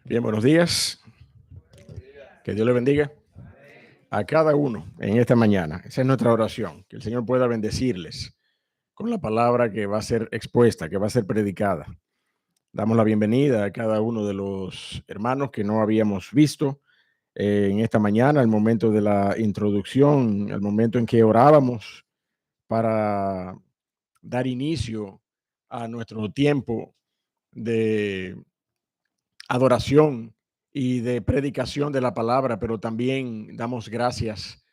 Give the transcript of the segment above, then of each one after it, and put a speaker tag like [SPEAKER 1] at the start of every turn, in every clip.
[SPEAKER 1] Bien, buenos días. Que Dios le bendiga a cada uno en esta mañana. Esa es nuestra oración, que el Señor pueda bendecirles con la palabra que va a ser expuesta, que va a ser predicada. Damos la bienvenida a cada uno de los hermanos que no habíamos visto en esta mañana, al momento de la introducción, al momento en que orábamos para dar inicio a nuestro tiempo de adoración y de predicación de la palabra, pero también damos gracias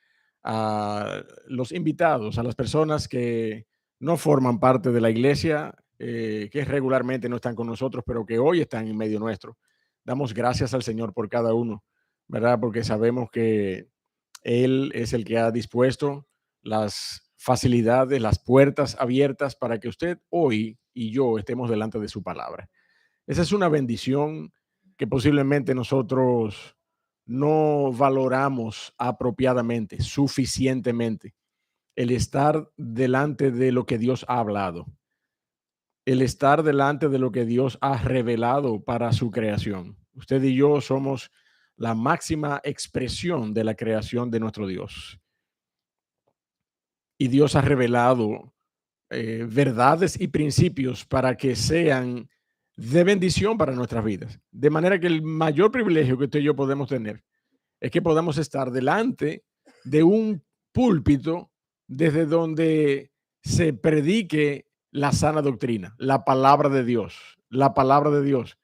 [SPEAKER 1] a los invitados, a las personas que no forman parte de la iglesia, que regularmente no están con nosotros, pero que hoy están en medio nuestro. Damos gracias al Señor por cada uno, ¿verdad? Porque sabemos que Él es el que ha dispuesto las facilidades, las puertas abiertas para que usted hoy y yo estemos delante de su palabra. Esa es una bendición que posiblemente nosotros no valoramos apropiadamente, suficientemente. El estar delante de lo que Dios ha hablado, el estar delante de lo que Dios ha revelado para su creación. Usted y yo somos la máxima expresión de la creación de nuestro Dios. Y Dios ha revelado verdades y principios para que sean de bendición para nuestras vidas. De manera que el mayor privilegio que usted y yo podemos tener es que podamos estar delante de un púlpito desde donde se predique la sana doctrina, la palabra de Dios, la palabra de Dios.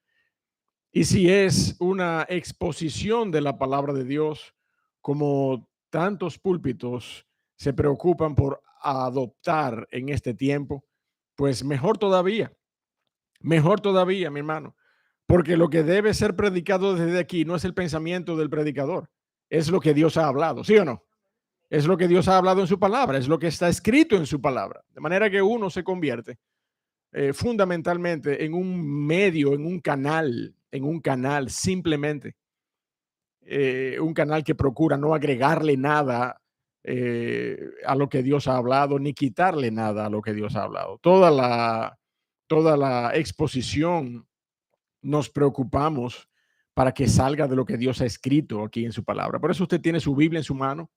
[SPEAKER 1] Y si es una exposición de la palabra de Dios, como tantos púlpitos se preocupan por adoptar en este tiempo, pues mejor todavía, mi hermano, porque lo que debe ser predicado desde aquí no es el pensamiento del predicador, es lo que Dios ha hablado, ¿sí o no? Es lo que Dios ha hablado en su palabra, es lo que está escrito en su palabra. De manera que uno se convierte fundamentalmente en un canal simplemente, un canal que procura no agregarle nada a lo que Dios ha hablado, ni quitarle nada a lo que Dios ha hablado. Toda la exposición nos preocupamos para que salga de lo que Dios ha escrito aquí en su palabra. Por eso usted tiene su Biblia en su mano.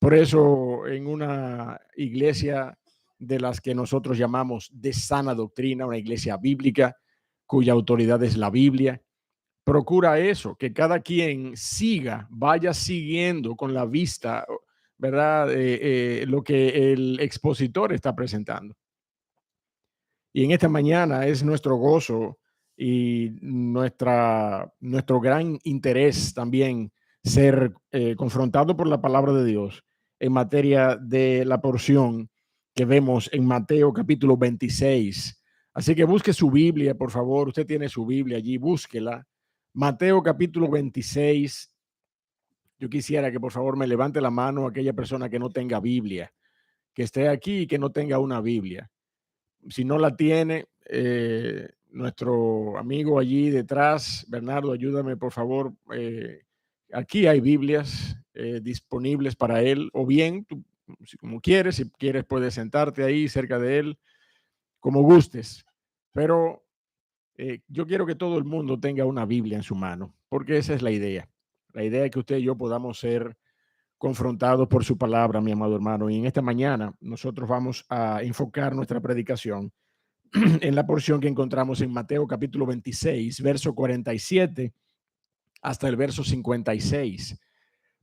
[SPEAKER 1] Por eso en una iglesia de las que nosotros llamamos de sana doctrina, una iglesia bíblica cuya autoridad es la Biblia, procura eso, que cada quien vaya siguiendo con la vista, ¿verdad? Lo que el expositor está presentando. Y en esta mañana es nuestro gozo y nuestro gran interés también ser confrontado por la palabra de Dios en materia de la porción que vemos en Mateo capítulo 26. Así que busque su Biblia, por favor. Usted tiene su Biblia allí, búsquela. Mateo capítulo 26. Yo quisiera que por favor me levante la mano aquella persona que no tenga Biblia, que esté aquí y que no tenga una Biblia. Si no la tiene, nuestro amigo allí detrás, Bernardo, ayúdame por favor. Aquí hay Biblias disponibles para él, o bien, tú, como quieres, si quieres puedes sentarte ahí cerca de él, como gustes. Pero yo quiero que todo el mundo tenga una Biblia en su mano, porque esa es la idea. La idea es que usted y yo podamos ser confrontados por su palabra, mi amado hermano. Y en esta mañana nosotros vamos a enfocar nuestra predicación en la porción que encontramos en Mateo capítulo 26, verso 47 hasta el verso 56.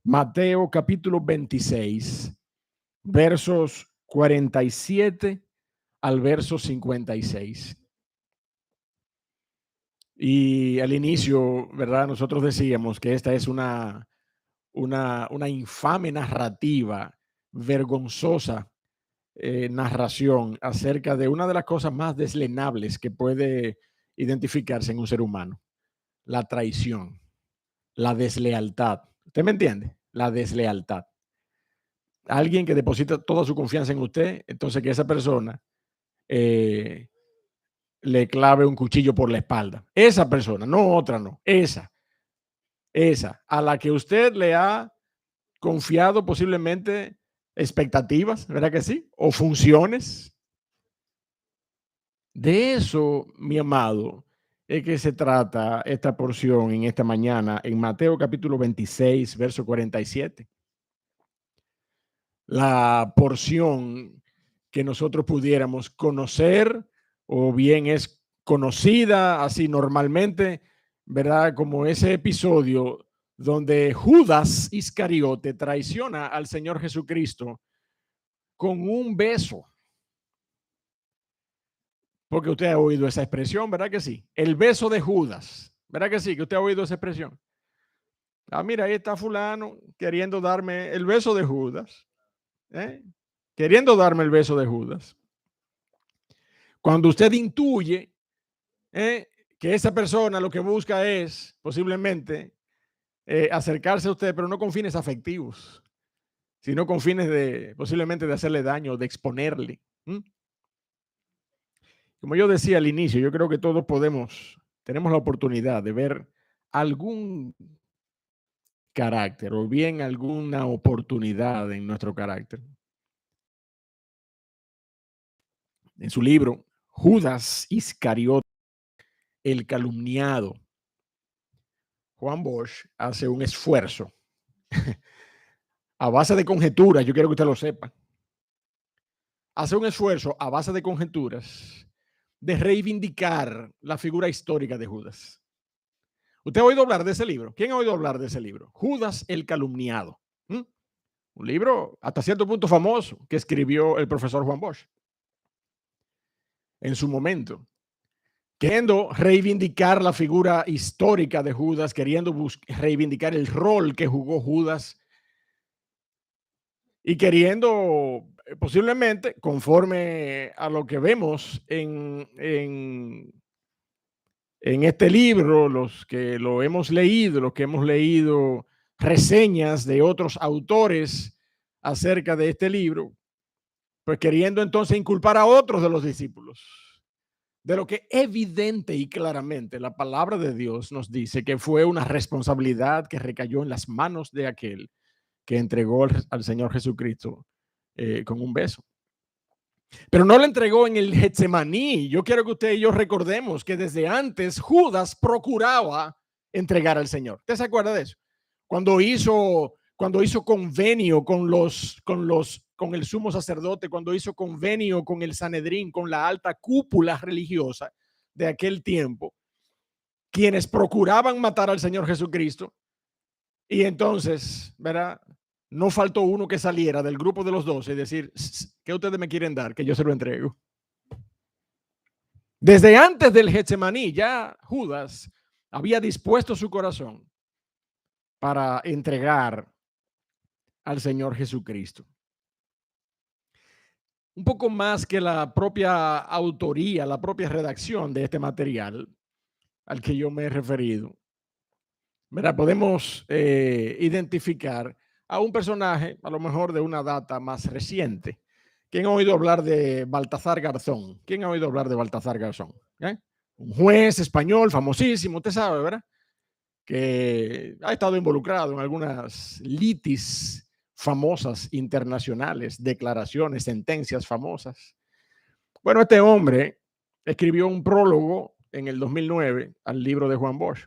[SPEAKER 1] Mateo capítulo 26, versos 47 al verso 56. Y al inicio, ¿verdad? Nosotros decíamos que esta es una infame narrativa, vergonzosa narración acerca de una de las cosas más deslenables que puede identificarse en un ser humano: la traición, la deslealtad. ¿Usted me entiende? La deslealtad. Alguien que deposita toda su confianza en usted, entonces que esa persona eh, le clave un cuchillo por la espalda. Esa persona, no otra, no. Esa, a la que usted le ha confiado posiblemente expectativas, ¿verdad que sí? O funciones. De eso, mi amado, es que se trata esta porción en esta mañana en Mateo capítulo 26, verso 47. La porción que nosotros pudiéramos conocer o bien es conocida así normalmente, ¿verdad? Como ese episodio donde Judas Iscariote traiciona al Señor Jesucristo con un beso. Porque usted ha oído esa expresión, ¿verdad que sí? El beso de Judas, ¿verdad que sí? Que usted ha oído esa expresión. Ah, mira, ahí está fulano queriendo darme el beso de Judas, ¿eh? Queriendo darme el beso de Judas. Cuando usted intuye que esa persona lo que busca es posiblemente acercarse a usted, pero no con fines afectivos, sino con fines de posiblemente de hacerle daño, de exponerle. Como yo decía al inicio, yo creo que todos tenemos la oportunidad de ver algún carácter o bien alguna oportunidad en nuestro carácter. En su libro, Judas Iscariote, el calumniado, Juan Bosch hace un esfuerzo a base de conjeturas, yo quiero que usted lo sepa, hace un esfuerzo a base de conjeturas de reivindicar la figura histórica de Judas. ¿Usted ha oído hablar de ese libro? ¿Quién ha oído hablar de ese libro? Judas el calumniado. Un libro hasta cierto punto famoso que escribió el profesor Juan Bosch en su momento, queriendo reivindicar la figura histórica de Judas, queriendo reivindicar el rol que jugó Judas y queriendo posiblemente, conforme a lo que vemos en este libro, los que lo hemos leído, los que hemos leído reseñas de otros autores acerca de este libro, pues queriendo entonces inculpar a otros de los discípulos, de lo que evidente y claramente la palabra de Dios nos dice que fue una responsabilidad que recayó en las manos de aquel que entregó al Señor Jesucristo con un beso. Pero no lo entregó en el Getsemaní. Yo quiero que usted y yo recordemos que desde antes Judas procuraba entregar al Señor. ¿Usted se acuerda de eso? Cuando hizo convenio con el sumo sacerdote, cuando hizo convenio con el Sanedrín, con la alta cúpula religiosa de aquel tiempo, quienes procuraban matar al Señor Jesucristo. Y entonces, ¿verdad? No faltó uno que saliera del grupo de los 12 y decir, ¿qué ustedes me quieren dar? Que yo se lo entrego. Desde antes del Getsemaní, ya Judas había dispuesto su corazón para entregar al Señor Jesucristo. Un poco más que la propia autoría, la propia redacción de este material al que yo me he referido, ¿verdad? Podemos identificar a un personaje, a lo mejor de una data más reciente. ¿Quién ha oído hablar de Baltasar Garzón? ¿Quién ha oído hablar de Baltasar Garzón? Un juez español famosísimo, usted sabe, ¿verdad? Que ha estado involucrado en algunas litis famosas internacionales, declaraciones, sentencias famosas. Bueno, este hombre escribió un prólogo en el 2009 al libro de Juan Bosch.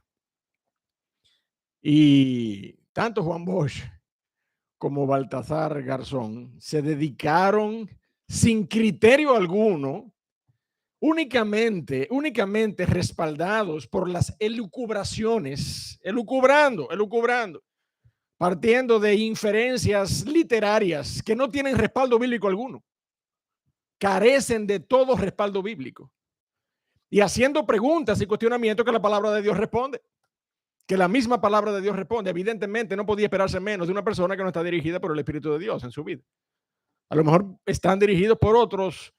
[SPEAKER 1] Y tanto Juan Bosch como Baltasar Garzón se dedicaron sin criterio alguno, únicamente respaldados por las elucubraciones, elucubrando, partiendo de inferencias literarias que no tienen respaldo bíblico alguno, carecen de todo respaldo bíblico, y haciendo preguntas y cuestionamientos que la palabra de Dios responde. Que la misma palabra de Dios responde. Evidentemente no podía esperarse menos de una persona que no está dirigida por el Espíritu de Dios en su vida. A lo mejor están dirigidos por otros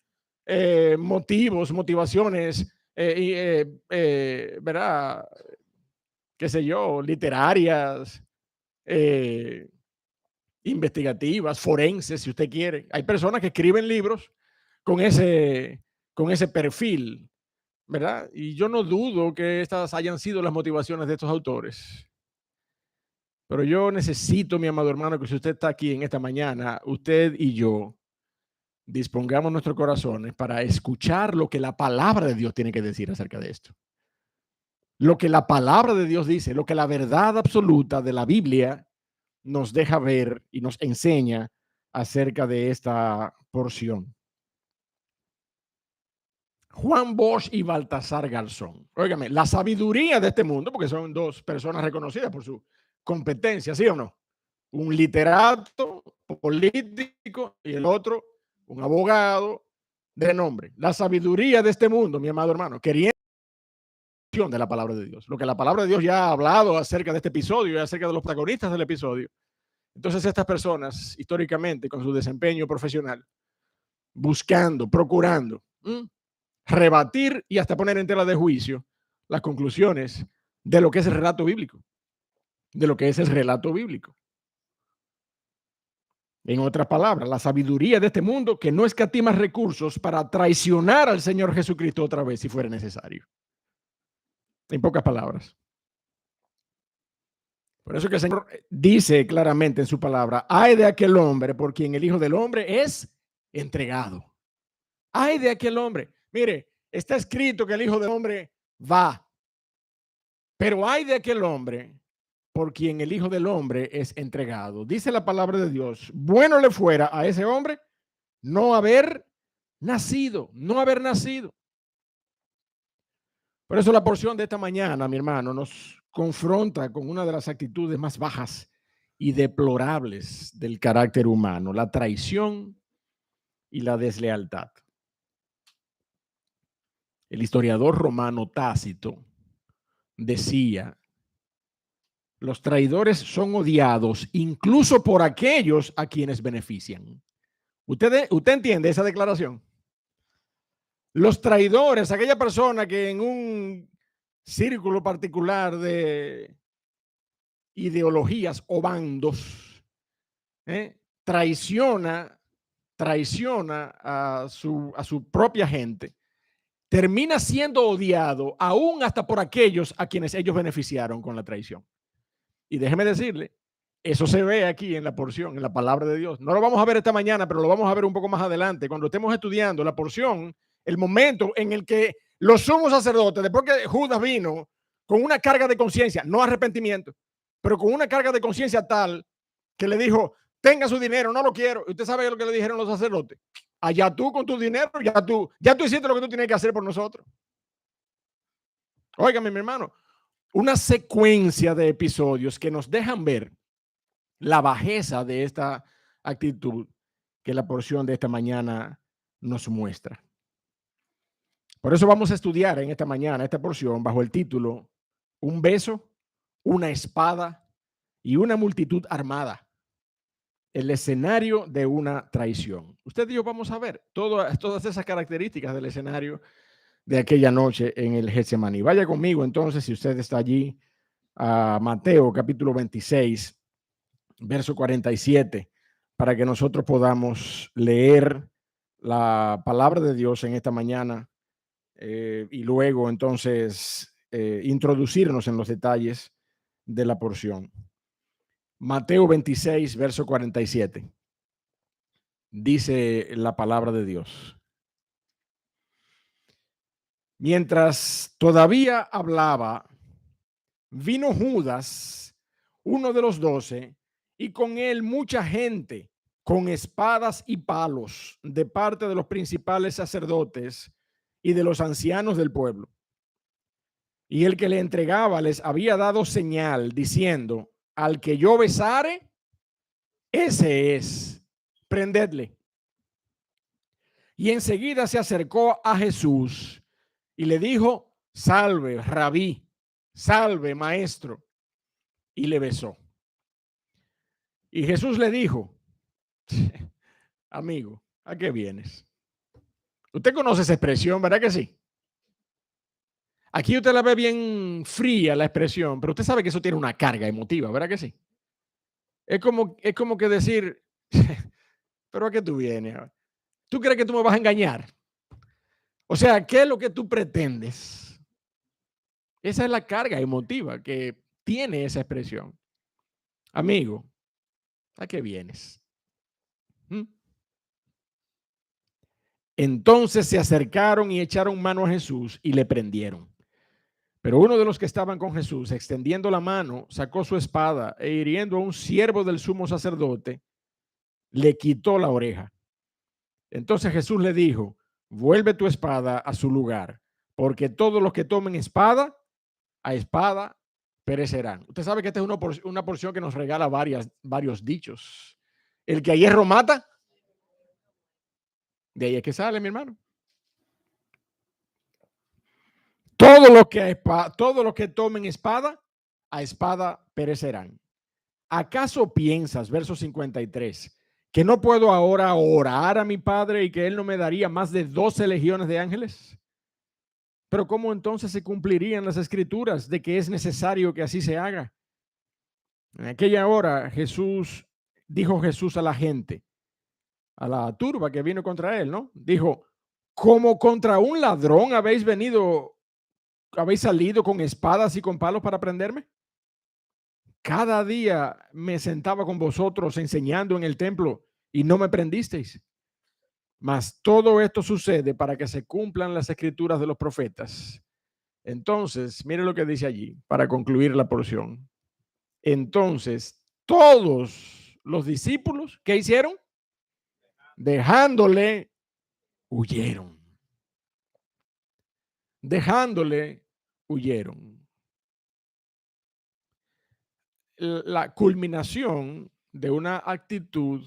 [SPEAKER 1] motivaciones, ¿verdad? Qué sé yo, literarias, investigativas, forenses, si usted quiere. Hay personas que escriben libros con ese perfil, ¿verdad? Y yo no dudo que estas hayan sido las motivaciones de estos autores. Pero yo necesito, mi amado hermano, que si usted está aquí en esta mañana, usted y yo dispongamos nuestros corazones para escuchar lo que la palabra de Dios tiene que decir acerca de esto. lo que la palabra de Dios dice, lo que la verdad absoluta de la Biblia nos deja ver y nos enseña acerca de esta porción. Juan Bosch y Baltasar Garzón. Óigame, la sabiduría de este mundo, porque son dos personas reconocidas por su competencia, ¿sí o no? Un literato político y el otro un abogado de nombre. La sabiduría de este mundo, mi amado hermano, queriendo de la palabra de Dios. Lo que la palabra de Dios ya ha hablado acerca de este episodio y acerca de los protagonistas del episodio. Entonces estas personas, históricamente, con su desempeño profesional, buscando, procurando rebatir y hasta poner en tela de juicio las conclusiones de lo que es el relato bíblico, de lo que es el relato bíblico. En otras palabras, la sabiduría de este mundo que no escatima recursos para traicionar al Señor Jesucristo otra vez si fuera necesario. En pocas palabras. Por eso que el Señor dice claramente en su palabra, ay de aquel hombre por quien el Hijo del Hombre es entregado. Ay de aquel hombre. Mire, está escrito que el Hijo del Hombre va, pero ay de aquel hombre por quien el Hijo del Hombre es entregado. Dice la palabra de Dios, bueno le fuera a ese hombre no haber nacido, no haber nacido. Por eso la porción de esta mañana, mi hermano, nos confronta con una de las actitudes más bajas y deplorables del carácter humano, la traición y la deslealtad. El historiador romano Tácito decía, los traidores son odiados incluso por aquellos a quienes benefician. ¿Usted entiende esa declaración? Los traidores, aquella persona que en un círculo particular de ideologías o bandos traiciona a su propia gente, termina siendo odiado aún hasta por aquellos a quienes ellos beneficiaron con la traición. Y déjeme decirle, eso se ve aquí en la porción, en la palabra de Dios. No lo vamos a ver esta mañana, pero lo vamos a ver un poco más adelante, cuando estemos estudiando la porción, el momento en el que los sumos sacerdotes, después que Judas vino con una carga de conciencia, no arrepentimiento, pero con una carga de conciencia tal que le dijo, tenga su dinero, no lo quiero. ¿Usted sabe lo que le dijeron los sacerdotes? Allá tú con tu dinero, ya tú hiciste lo que tú tienes que hacer por nosotros. Óigame, mi hermano, una secuencia de episodios que nos dejan ver la bajeza de esta actitud que la porción de esta mañana nos muestra. Por eso vamos a estudiar en esta mañana esta porción bajo el título Un beso, una espada y una multitud armada. El escenario de una traición. Usted y yo vamos a ver todas esas características del escenario de aquella noche en el Getsemaní. Vaya conmigo entonces, si usted está allí, a Mateo capítulo 26, verso 47, para que nosotros podamos leer la palabra de Dios en esta mañana y luego entonces introducirnos en los detalles de la porción. Mateo 26, verso 47. Dice la palabra de Dios. Mientras todavía hablaba, vino Judas, uno de los 12, y con él mucha gente con espadas y palos de parte de los principales sacerdotes y de los ancianos del pueblo. Y el que le entregaba les había dado señal diciendo, al que yo besare, ese es, prendedle. Y enseguida se acercó a Jesús y le dijo, salve, rabí, salve, maestro. Y le besó. Y Jesús le dijo, amigo, ¿a qué vienes? Usted conoce esa expresión, ¿verdad que sí? Aquí usted la ve bien fría la expresión, pero usted sabe que eso tiene una carga emotiva, ¿verdad que sí? Es como que decir, pero ¿a qué tú vienes? ¿Tú crees que tú me vas a engañar? O sea, ¿qué es lo que tú pretendes? Esa es la carga emotiva que tiene esa expresión. Amigo, ¿a qué vienes? Entonces se acercaron y echaron mano a Jesús y le prendieron. Pero uno de los que estaban con Jesús, extendiendo la mano, sacó su espada e hiriendo a un siervo del sumo sacerdote, le quitó la oreja. Entonces Jesús le dijo: vuelve tu espada a su lugar, porque todos los que tomen espada, a espada perecerán. Usted sabe que esta es una porción que nos regala varios dichos. El que a hierro mata, de ahí es que sale, mi hermano. Todos los que tomen espada, a espada perecerán. ¿Acaso piensas, verso 53, que no puedo ahora orar a mi Padre y que Él no me daría más de 12 legiones de ángeles? Pero ¿cómo entonces se cumplirían las escrituras de que es necesario que así se haga? En aquella hora dijo Jesús a la gente, a la turba que vino contra él, ¿no? Dijo: como contra un ladrón habéis salido con espadas y con palos para prenderme. Cada día me sentaba con vosotros enseñando en el templo y no me prendisteis. Mas todo esto sucede para que se cumplan las escrituras de los profetas. Entonces, mire lo que dice allí para concluir la porción. Entonces, todos los discípulos, ¿qué hicieron? Dejándole, huyeron. Dejándole, huyeron. La culminación de una actitud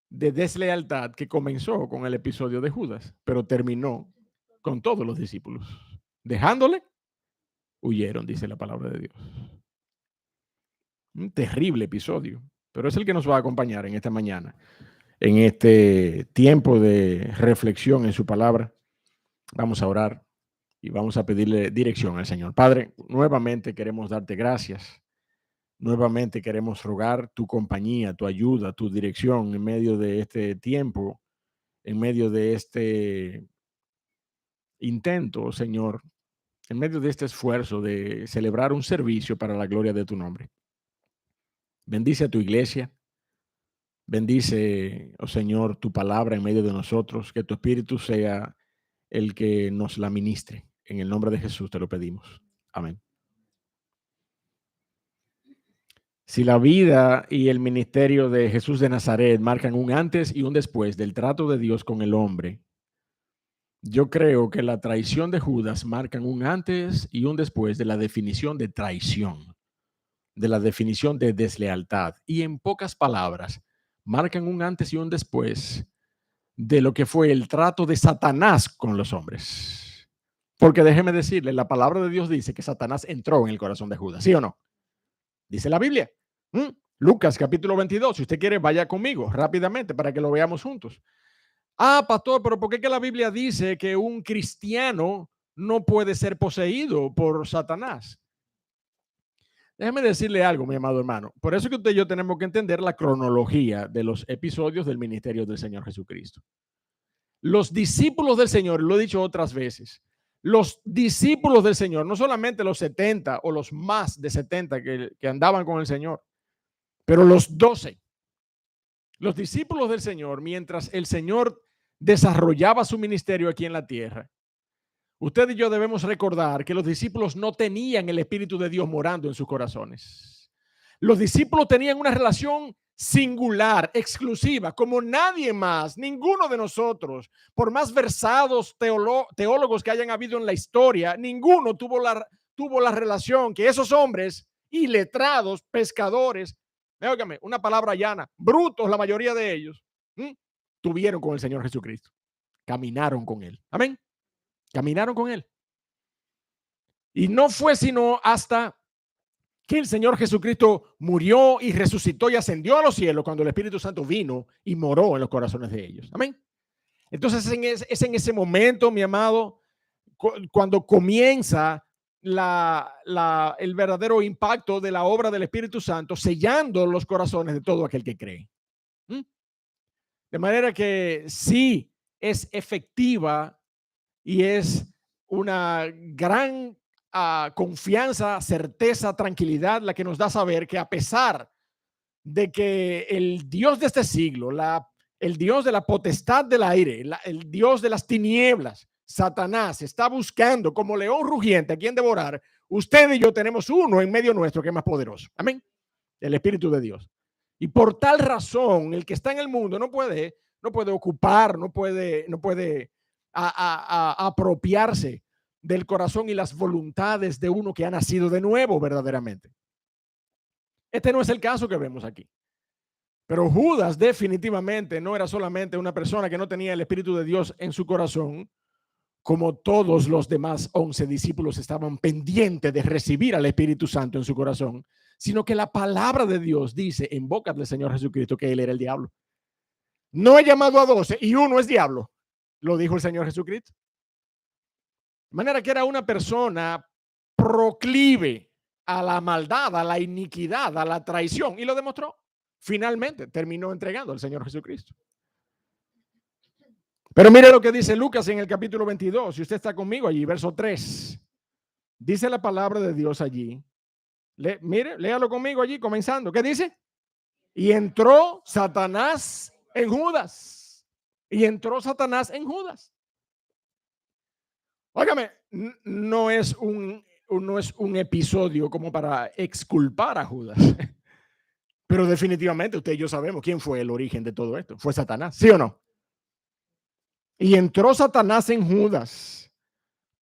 [SPEAKER 1] de deslealtad que comenzó con el episodio de Judas, pero terminó con todos los discípulos. Dejándole, huyeron, dice la palabra de Dios. Un terrible episodio, pero es el que nos va a acompañar en esta mañana, en este tiempo de reflexión en su palabra. Vamos a orar y vamos a pedirle dirección al Señor. Padre, nuevamente queremos darte gracias. Nuevamente queremos rogar tu compañía, tu ayuda, tu dirección en medio de este tiempo, en medio de este intento, Señor, en medio de este esfuerzo de celebrar un servicio para la gloria de tu nombre. Bendice a tu iglesia. Bendice, oh Señor, tu palabra en medio de nosotros, que tu Espíritu sea el que nos la ministre. En el nombre de Jesús te lo pedimos. Amén. Si la vida y el ministerio de Jesús de Nazaret marcan un antes y un después del trato de Dios con el hombre, yo creo que la traición de Judas marcan un antes y un después de la definición de traición, de la definición de deslealtad. Y en pocas palabras, marcan un antes y un después de lo que fue el trato de Satanás con los hombres. Porque déjeme decirle, la palabra de Dios dice que Satanás entró en el corazón de Judas, ¿sí o no? Dice la Biblia. Lucas capítulo 22, si usted quiere vaya conmigo rápidamente para que lo veamos juntos. Pastor, pero ¿por qué que la Biblia dice que un cristiano no puede ser poseído por Satanás? Déjeme decirle algo, mi amado hermano. Por eso que usted y yo tenemos que entender la cronología de los episodios del ministerio del Señor Jesucristo. Los discípulos del Señor, lo he dicho otras veces, los discípulos del Señor, no solamente los 70 o los más de 70 que andaban con el Señor, pero los 12, los discípulos del Señor, mientras el Señor desarrollaba su ministerio aquí en la tierra, usted y yo debemos recordar que los discípulos no tenían el Espíritu de Dios morando en sus corazones. Los discípulos tenían una relación singular, exclusiva, como nadie más, ninguno de nosotros, por más versados teólogos que hayan habido en la historia, ninguno tuvo la relación que esos hombres iletrados, pescadores, óigame, una palabra llana, brutos la mayoría de ellos, tuvieron con el Señor Jesucristo. Caminaron con Él. Amén. Caminaron con Él. Y no fue sino hasta que el Señor Jesucristo murió y resucitó y ascendió a los cielos cuando el Espíritu Santo vino y moró en los corazones de ellos. Amén. Entonces es en ese momento, mi amado, cuando comienza el verdadero impacto de la obra del Espíritu Santo, sellando los corazones de todo aquel que cree. De manera que sí es efectiva y es una gran confianza, certeza, tranquilidad la que nos da saber que a pesar de que el Dios de este siglo, el Dios de la potestad del aire, el Dios de las tinieblas, Satanás está buscando como león rugiente a quien devorar, usted y yo tenemos uno en medio nuestro que es más poderoso. Amén. El Espíritu de Dios. Y por tal razón, el que está en el mundo no puede ocupar, no puede apropiarse del corazón y las voluntades de uno que ha nacido de nuevo verdaderamente. Este no es el caso que vemos aquí. Pero Judas definitivamente no era solamente una persona que no tenía el Espíritu de Dios en su corazón, como todos los demás 11 discípulos estaban pendientes de recibir al Espíritu Santo en su corazón, sino que la palabra de Dios dice en boca del Señor Jesucristo que él era el diablo. No he llamado a 12 y uno es diablo, lo dijo el Señor Jesucristo. De manera que era una persona proclive a la maldad, a la iniquidad, a la traición, y lo demostró. Finalmente terminó entregando al Señor Jesucristo. Pero mire lo que dice Lucas en el capítulo 22. Si usted está conmigo allí, verso 3. Dice la palabra de Dios allí. Mire, léalo conmigo allí, comenzando. ¿Qué dice? Y entró Satanás en Judas. Y entró Satanás en Judas. Óigame, no es un episodio como para exculpar a Judas. Pero definitivamente usted y yo sabemos quién fue el origen de todo esto. Fue Satanás, ¿sí o no? Y entró Satanás en Judas,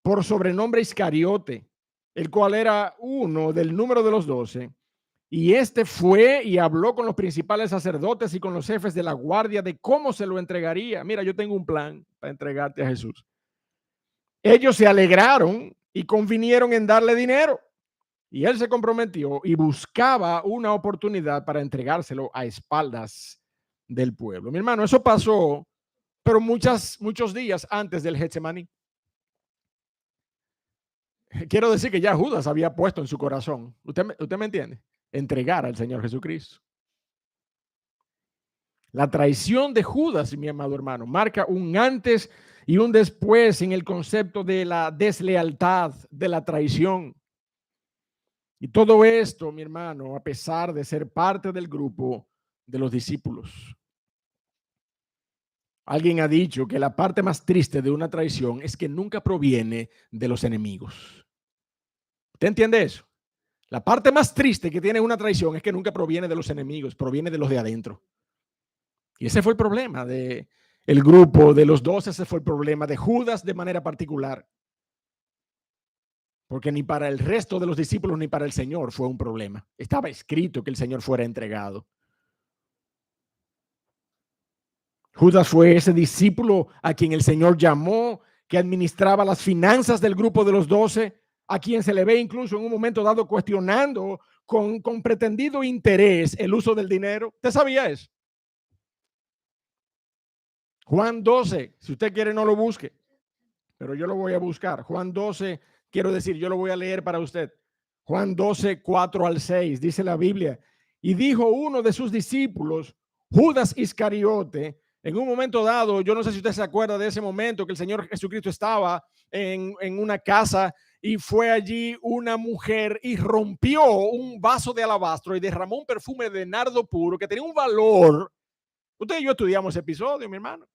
[SPEAKER 1] por sobrenombre Iscariote, el cual era uno del número de los 12. Y este fue y habló con los principales sacerdotes y con los jefes de la guardia de cómo se lo entregaría. Mira, yo tengo un plan para entregarte a Jesús. Ellos se alegraron y convinieron en darle dinero. Y él se comprometió y buscaba una oportunidad para entregárselo a espaldas del pueblo. Mi hermano, eso pasó, pero muchos días antes del Getsemaní. Quiero decir que ya Judas había puesto en su corazón, ¿usted me entiende? Entregar al Señor Jesucristo. La traición de Judas, mi amado hermano, marca un antes y un después en el concepto de la deslealtad, de la traición. Y todo esto, mi hermano, a pesar de ser parte del grupo de los discípulos. Alguien ha dicho que la parte más triste de una traición es que nunca proviene de los enemigos. ¿Usted entiende eso? La parte más triste que tiene una traición es que nunca proviene de los enemigos, proviene de los de adentro. Y ese fue el problema del grupo de los 12, ese fue el problema de Judas de manera particular. Porque ni para el resto de los discípulos ni para el Señor fue un problema. Estaba escrito que el Señor fuera entregado. Judas fue ese discípulo a quien el Señor llamó, que administraba las finanzas del grupo de los 12, a quien se le ve incluso en un momento dado cuestionando con pretendido interés el uso del dinero. ¿Usted sabía eso? Juan 12, si usted quiere no lo busque, pero yo lo voy a buscar. Juan 12, quiero decir, yo lo voy a leer para usted. Juan 12, 4 al 6, dice la Biblia. Y dijo uno de sus discípulos, Judas Iscariote, en un momento dado, yo no sé si usted se acuerda de ese momento que el Señor Jesucristo estaba en una casa y fue allí una mujer y rompió un vaso de alabastro y derramó un perfume de nardo puro que tenía un valor. Usted y yo estudiamos ese episodio, mi hermano.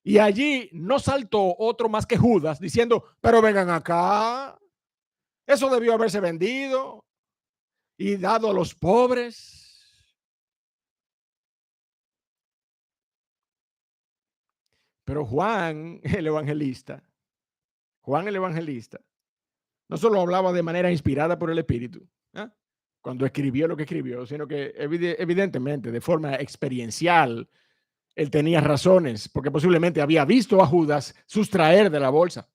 [SPEAKER 1] Y allí no saltó otro más que Judas diciendo, pero vengan acá, eso debió haberse vendido y dado a los pobres. Pero Juan el evangelista, no solo hablaba de manera inspirada por el Espíritu, cuando escribió lo que escribió, sino que evidentemente de forma experiencial, él tenía razones, porque posiblemente había visto a Judas sustraer de la bolsa.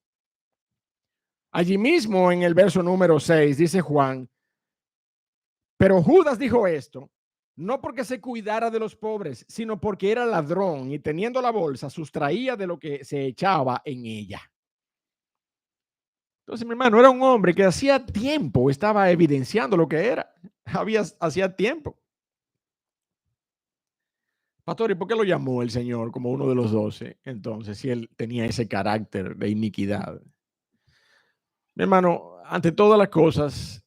[SPEAKER 1] Allí mismo en el verso número 6 dice Juan, pero Judas dijo esto, no porque se cuidara de los pobres, sino porque era ladrón y teniendo la bolsa sustraía de lo que se echaba en ella. Entonces, mi hermano, era un hombre que hacía tiempo estaba evidenciando lo que era. Hacía tiempo. Pastor, ¿y por qué lo llamó el Señor como uno de los 12? Entonces, si él tenía ese carácter de iniquidad. Mi hermano, ante todas las cosas,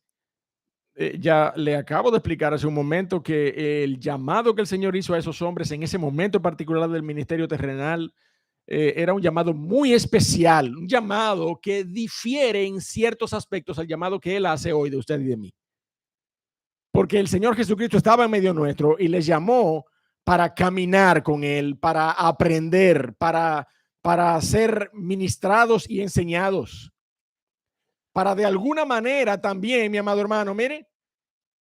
[SPEAKER 1] ya le acabo de explicar hace un momento que el llamado que el Señor hizo a esos hombres en ese momento particular del ministerio terrenal era un llamado muy especial, un llamado que difiere en ciertos aspectos al llamado que Él hace hoy de usted y de mí. Porque el Señor Jesucristo estaba en medio nuestro y les llamó para caminar con Él, para aprender, para ser ministrados y enseñados. Para de alguna manera también, mi amado hermano, mire,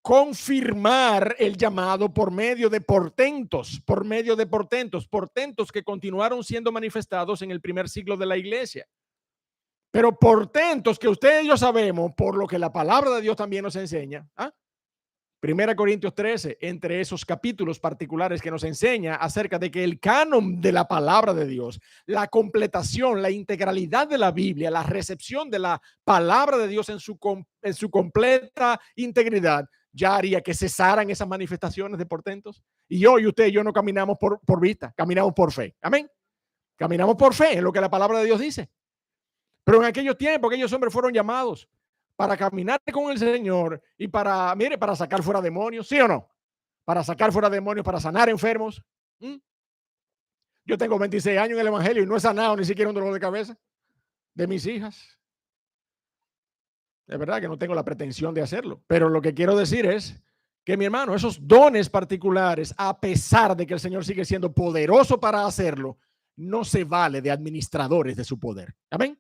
[SPEAKER 1] confirmar el llamado por medio de portentos, portentos que continuaron siendo manifestados en el primer siglo de la iglesia. Pero portentos que usted y yo sabemos, por lo que la palabra de Dios también nos enseña. Primera Corintios 13, entre esos capítulos particulares que nos enseña acerca de que el canon de la palabra de Dios, la completación, la integralidad de la Biblia, la recepción de la palabra de Dios en su completa integridad, ya haría que cesaran esas manifestaciones de portentos. Y hoy usted y yo no caminamos por vista, caminamos por fe. Amén. Caminamos por fe en lo que la palabra de Dios dice. Pero en aquellos tiempos, aquellos hombres fueron llamados para caminar con el Señor y para, mire, para sacar fuera demonios, ¿sí o no? Para sacar fuera demonios, para sanar enfermos. Yo tengo 26 años en el Evangelio y no he sanado ni siquiera un dolor de cabeza de mis hijas. Es verdad que no tengo la pretensión de hacerlo, pero lo que quiero decir es que, mi hermano, esos dones particulares, a pesar de que el Señor sigue siendo poderoso para hacerlo, no se vale de administradores de su poder. Amén.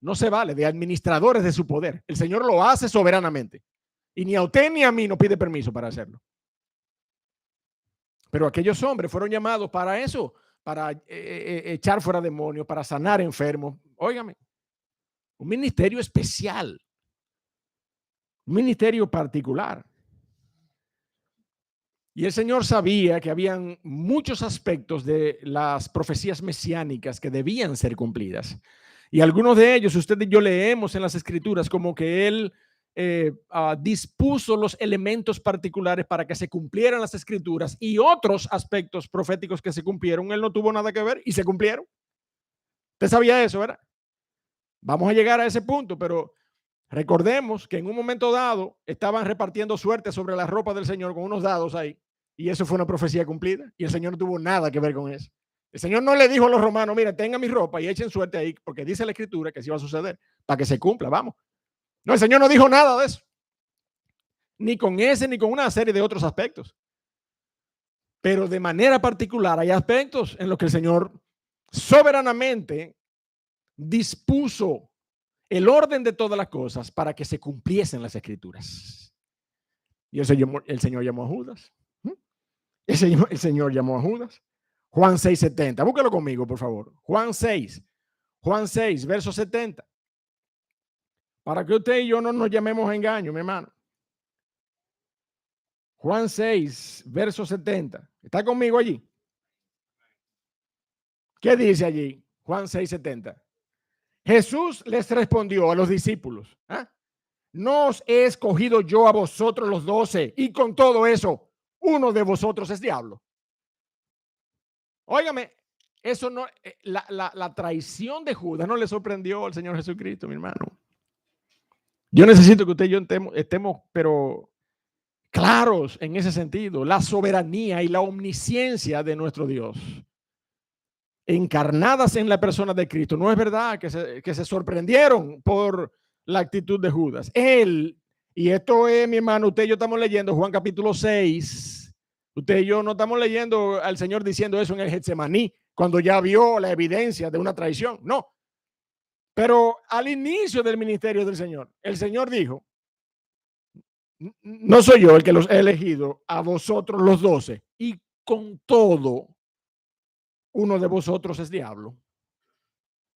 [SPEAKER 1] No se vale de administradores de su poder. El Señor lo hace soberanamente. Y ni a usted ni a mí nos pide permiso para hacerlo. Pero aquellos hombres fueron llamados para eso, para echar fuera demonios, para sanar enfermos. Óigame, un ministerio especial, un ministerio particular. Y el Señor sabía que habían muchos aspectos de las profecías mesiánicas que debían ser cumplidas. Y algunos de ellos, usted y yo leemos en las Escrituras como que Él dispuso los elementos particulares para que se cumplieran las Escrituras, y otros aspectos proféticos que se cumplieron, Él no tuvo nada que ver y se cumplieron. Usted sabía eso, ¿verdad? Vamos a llegar a ese punto, pero recordemos que en un momento dado estaban repartiendo suerte sobre la ropa del Señor con unos dados ahí, y eso fue una profecía cumplida, y el Señor no tuvo nada que ver con eso. El Señor no le dijo a los romanos, mira, tengan mi ropa y echen suerte ahí, porque dice la Escritura que sí va a suceder, para que se cumpla, vamos. No, el Señor no dijo nada de eso, ni con ese, ni con una serie de otros aspectos. Pero de manera particular hay aspectos en los que el Señor soberanamente dispuso el orden de todas las cosas para que se cumpliesen las Escrituras. Y el Señor llamó a Judas. El Señor llamó a Judas. Juan 6:70. Búsquelo conmigo, por favor. Juan 6, verso 70. Para que usted y yo no nos llamemos a engaño, mi hermano. Juan 6, verso 70. ¿Está conmigo allí? ¿Qué dice allí? Juan 6:70. Jesús les respondió a los discípulos: ¿no os he escogido yo a vosotros los 12? Y con todo eso, uno de vosotros es diablo. Óigame, eso no, la traición de Judas no le sorprendió al Señor Jesucristo, mi hermano. Yo necesito que usted y yo estemos, pero claros en ese sentido, la soberanía y la omnisciencia de nuestro Dios, encarnadas en la persona de Cristo. No es verdad que se sorprendieron por la actitud de Judas. Él, y esto es, mi hermano, usted y yo estamos leyendo Juan capítulo 6. Usted y yo no estamos leyendo al Señor diciendo eso en el Getsemaní, cuando ya vio la evidencia de una traición. No. Pero al inicio del ministerio del Señor, el Señor dijo: no soy yo el que los he elegido a vosotros los 12, y con todo, uno de vosotros es diablo.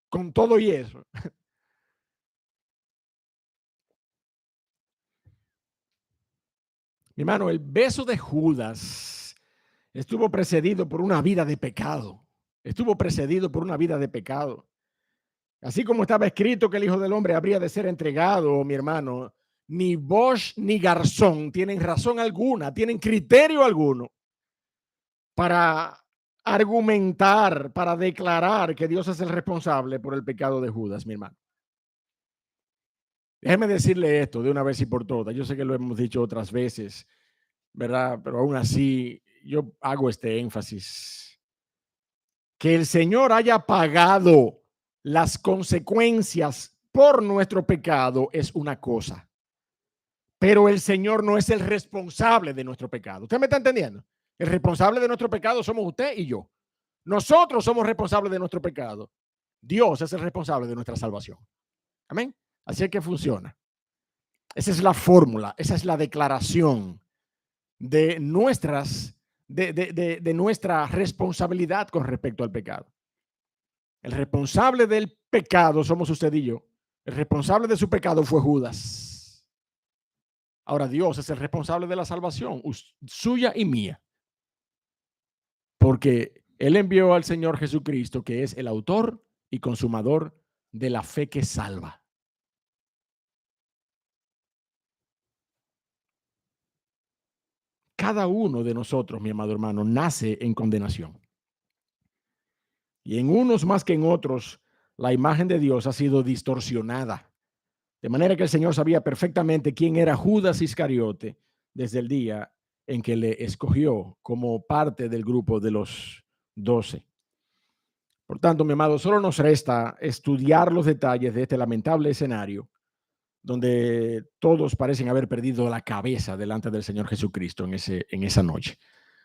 [SPEAKER 1] Con todo y eso. Mi hermano, el beso de Judas estuvo precedido por una vida de pecado. Estuvo precedido por una vida de pecado. Así como estaba escrito que el Hijo del Hombre habría de ser entregado, mi hermano, ni Bosch ni Garzón tienen razón alguna, tienen criterio alguno para argumentar, para declarar que Dios es el responsable por el pecado de Judas, mi hermano. Déjeme decirle esto de una vez y por todas. Yo sé que lo hemos dicho otras veces, ¿verdad? Pero aún así yo hago este énfasis. Que el Señor haya pagado las consecuencias por nuestro pecado es una cosa, pero el Señor no es el responsable de nuestro pecado. ¿Usted me está entendiendo? El responsable de nuestro pecado somos usted y yo. Nosotros somos responsables de nuestro pecado. Dios es el responsable de nuestra salvación. Amén. Así es que funciona. Esa es la fórmula, esa es la declaración de nuestra responsabilidad con respecto al pecado. El responsable del pecado somos usted y yo. El responsable de su pecado fue Judas. Ahora Dios es el responsable de la salvación, suya y mía. Porque Él envió al Señor Jesucristo, que es el autor y consumador de la fe que salva. Cada uno de nosotros, mi amado hermano, nace en condenación. Y en unos más que en otros, la imagen de Dios ha sido distorsionada. De manera que el Señor sabía perfectamente quién era Judas Iscariote desde el día en que le escogió como parte del grupo de los 12. Por tanto, mi amado, solo nos resta estudiar los detalles de este lamentable escenario donde todos parecen haber perdido la cabeza delante del Señor Jesucristo en esa noche.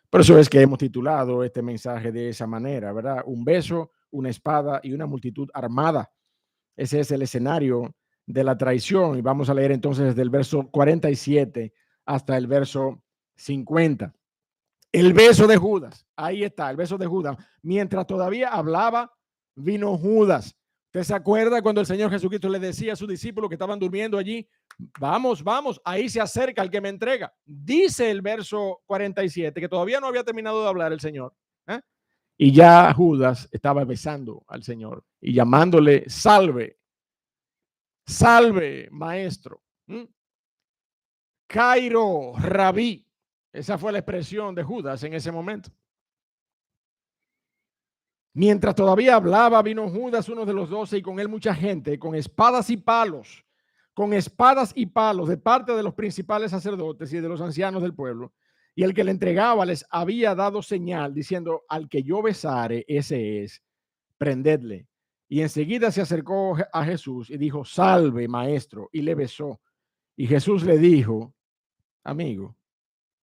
[SPEAKER 1] Por eso es que hemos titulado este mensaje de esa manera, ¿verdad? Un beso, una espada y una multitud armada. Ese es el escenario de la traición. Y vamos a leer entonces desde el verso 47 hasta el verso 50. El beso de Judas. Ahí está, el beso de Judas. Mientras todavía hablaba, vino Judas. ¿Usted se acuerda cuando el Señor Jesucristo le decía a sus discípulos que estaban durmiendo allí? Vamos, vamos, ahí se acerca el que me entrega. Dice el verso 47 que todavía no había terminado de hablar el Señor. Y ya Judas estaba besando al Señor y llamándole salve, salve, maestro. Cairo, rabí. Esa fue la expresión de Judas en ese momento. Mientras todavía hablaba, vino Judas, uno de los 12, y con él mucha gente, con espadas y palos de parte de los principales sacerdotes y de los ancianos del pueblo. Y el que le entregaba les había dado señal, diciendo: al que yo besare, ese es, prendedle. Y enseguida se acercó a Jesús y dijo: salve, maestro, y le besó. Y Jesús le dijo: amigo,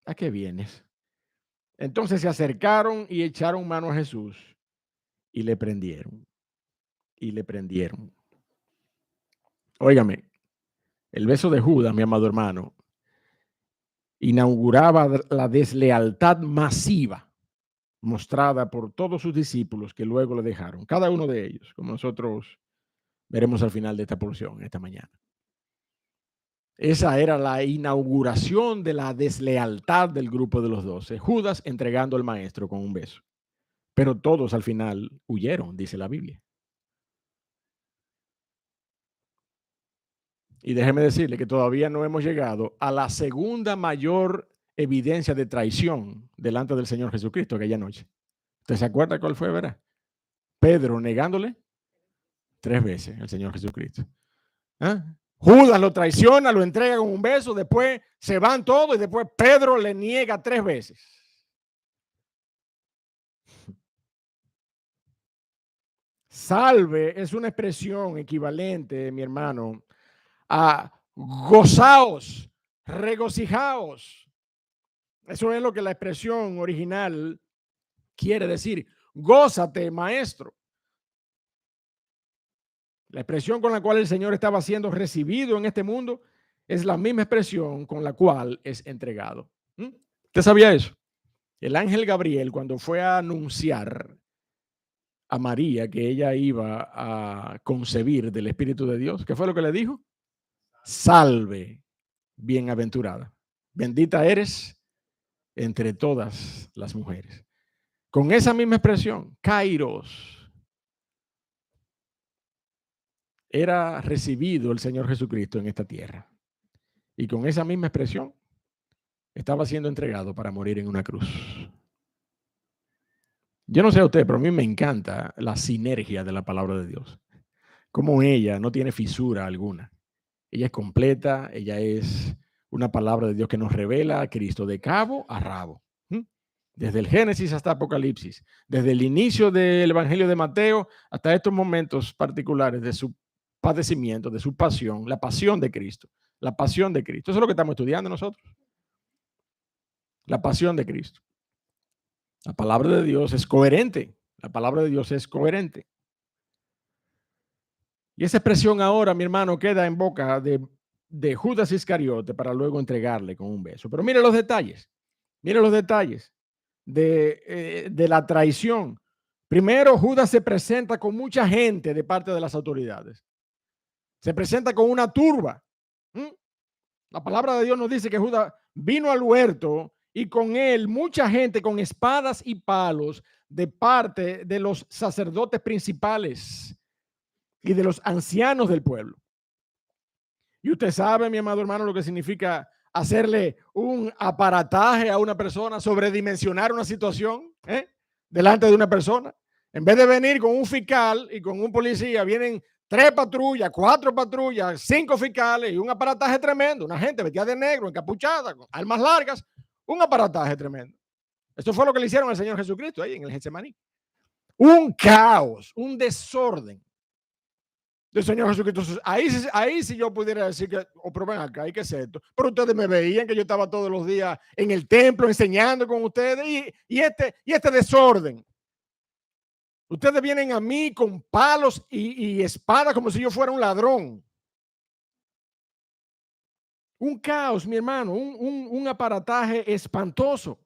[SPEAKER 1] ¿a qué vienes? Entonces se acercaron y echaron mano a Jesús y le prendieron. Y le prendieron. Óigame, el beso de Judas, mi amado hermano, inauguraba la deslealtad masiva mostrada por todos sus discípulos que luego le dejaron, cada uno de ellos, como nosotros veremos al final de esta porción esta mañana. Esa era la inauguración de la deslealtad del grupo de los 12. Judas entregando al maestro con un beso. Pero todos al final huyeron, dice la Biblia. Y déjeme decirle que todavía no hemos llegado a la segunda mayor evidencia de traición delante del Señor Jesucristo aquella noche. ¿Usted se acuerda cuál fue, verdad? Pedro negándole 3 veces al Señor Jesucristo. Judas lo traiciona, lo entrega con un beso, después se van todos y después Pedro le niega 3 veces. Salve es una expresión equivalente, mi hermano, a gozaos, regocijaos. Eso es lo que la expresión original quiere decir. Gózate, maestro. La expresión con la cual el Señor estaba siendo recibido en este mundo es la misma expresión con la cual es entregado. ¿Usted sabía eso? El ángel Gabriel, cuando fue a anunciar a María que ella iba a concebir del Espíritu de Dios, ¿qué fue lo que le dijo? Salve, bienaventurada. Bendita eres entre todas las mujeres. Con esa misma expresión, Kairos, era recibido el Señor Jesucristo en esta tierra. Y con esa misma expresión estaba siendo entregado para morir en una cruz. Yo no sé a usted, pero a mí me encanta la sinergia de la palabra de Dios. Como ella no tiene fisura alguna. Ella es completa, ella es una palabra de Dios que nos revela a Cristo de cabo a rabo. Desde el Génesis hasta Apocalipsis, desde el inicio del Evangelio de Mateo hasta estos momentos particulares de su padecimiento, de su pasión, la pasión de Cristo, la pasión de Cristo. Eso es lo que estamos estudiando nosotros, la pasión de Cristo. La palabra de Dios es coherente, la palabra de Dios es coherente. Y esa expresión ahora, mi hermano, queda en boca de Judas Iscariote para luego entregarle con un beso. Pero mire los detalles de la traición. Primero, Judas se presenta con mucha gente de parte de las autoridades. Se presenta con una turba. La palabra de Dios nos dice que Judas vino al huerto y con él mucha gente con espadas y palos de parte de los sacerdotes principales y de los ancianos del pueblo. Y usted sabe, mi amado hermano, lo que significa hacerle un aparataje a una persona, sobredimensionar una situación delante de una persona. En vez de venir con un fiscal y con un policía, vienen 3 patrullas, 4 patrullas, 5 fiscales y un aparataje tremendo. Una gente vestida de negro, encapuchada, con armas largas, un aparataje tremendo. Esto fue lo que le hicieron al Señor Jesucristo ahí en el Getsemaní. Un caos, un desorden del Señor Jesucristo. Ahí sí yo pudiera decir que, pero ven acá, ¿qué es esto? Pero ustedes me veían que yo estaba todos los días en el templo enseñando con ustedes y este desorden. Ustedes vienen a mí con palos y espadas como si yo fuera un ladrón. Un caos, mi hermano, un aparataje espantoso.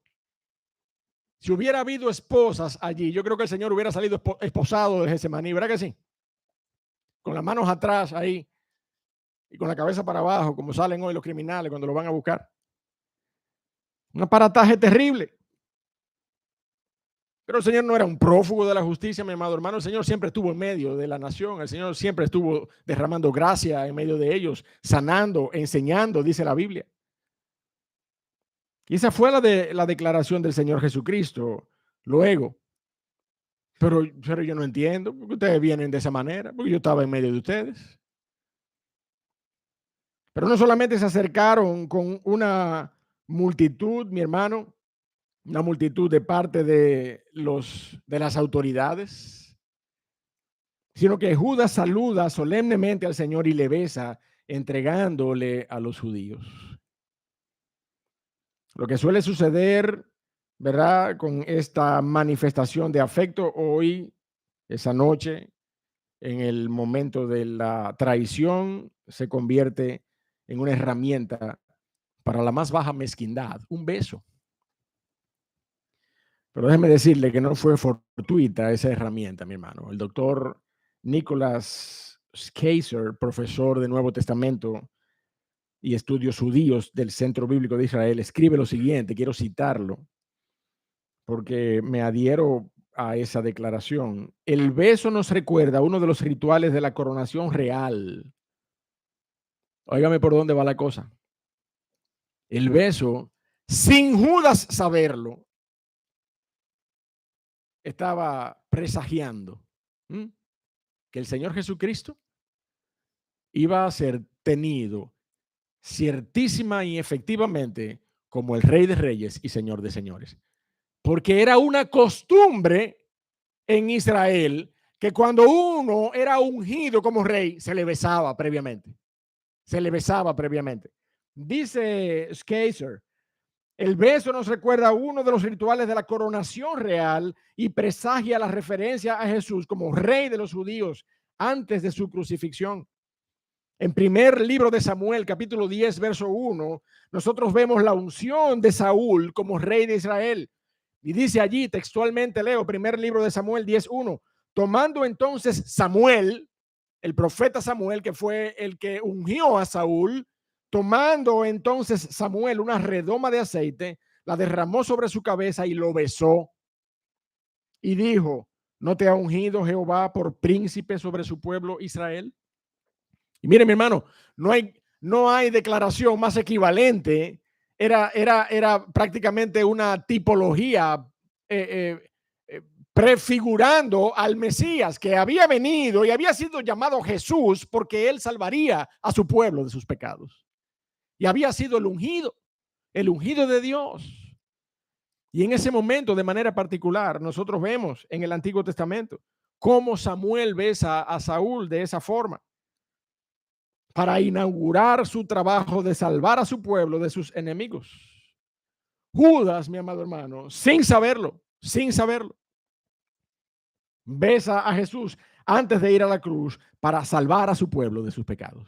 [SPEAKER 1] Si hubiera habido esposas allí, yo creo que el Señor hubiera salido esposado de Getsemaní, ¿verdad que sí? Con las manos atrás ahí y con la cabeza para abajo, como salen hoy los criminales cuando lo van a buscar. Un aparataje terrible. Pero el Señor no era un prófugo de la justicia, mi amado hermano. El Señor siempre estuvo en medio de la nación. El Señor siempre estuvo derramando gracia en medio de ellos, sanando, enseñando, dice la Biblia. Y esa fue la declaración del Señor Jesucristo luego. Pero yo no entiendo por qué ustedes vienen de esa manera, porque yo estaba en medio de ustedes. Pero no solamente se acercaron con una multitud, mi hermano, una multitud de parte de las autoridades, sino que Judas saluda solemnemente al Señor y le besa, entregándole a los judíos. Lo que suele suceder, ¿verdad?, con esta manifestación de afecto hoy, esa noche, en el momento de la traición, se convierte en una herramienta para la más baja mezquindad, un beso. Pero déjeme decirle que no fue fortuita esa herramienta, mi hermano. El doctor Nicholas Kaiser, profesor de Nuevo Testamento y estudios judíos del Centro Bíblico de Israel, escribe lo siguiente, quiero citarlo, porque me adhiero a esa declaración. El beso nos recuerda uno de los rituales de la coronación real. Óigame por dónde va la cosa. El beso, sin Judas saberlo, estaba presagiando que el Señor Jesucristo iba a ser tenido ciertísima y efectivamente como el Rey de Reyes y Señor de Señores. Porque era una costumbre en Israel que cuando uno era ungido como rey, se le besaba previamente. Se le besaba previamente. Dice Kaiser, el beso nos recuerda a uno de los rituales de la coronación real y presagia la referencia a Jesús como rey de los judíos antes de su crucifixión. En primer libro de Samuel, capítulo 10, verso 1, nosotros vemos la unción de Saúl como rey de Israel. Y dice allí textualmente, leo, primer libro de Samuel 10:1, tomando entonces Samuel, el profeta Samuel, que fue el que ungió a Saúl, tomando entonces Samuel una redoma de aceite, la derramó sobre su cabeza y lo besó. Y dijo, ¿no te ha ungido Jehová por príncipe sobre su pueblo Israel? Y miren, mi hermano, no hay declaración más equivalente. Era prácticamente una tipología prefigurando al Mesías que había venido y había sido llamado Jesús porque él salvaría a su pueblo de sus pecados. Y había sido el ungido de Dios. Y en ese momento, de manera particular, nosotros vemos en el Antiguo Testamento cómo Samuel besa a Saúl de esa forma para inaugurar su trabajo de salvar a su pueblo de sus enemigos. Judas, mi amado hermano, sin saberlo, besa a Jesús antes de ir a la cruz para salvar a su pueblo de sus pecados.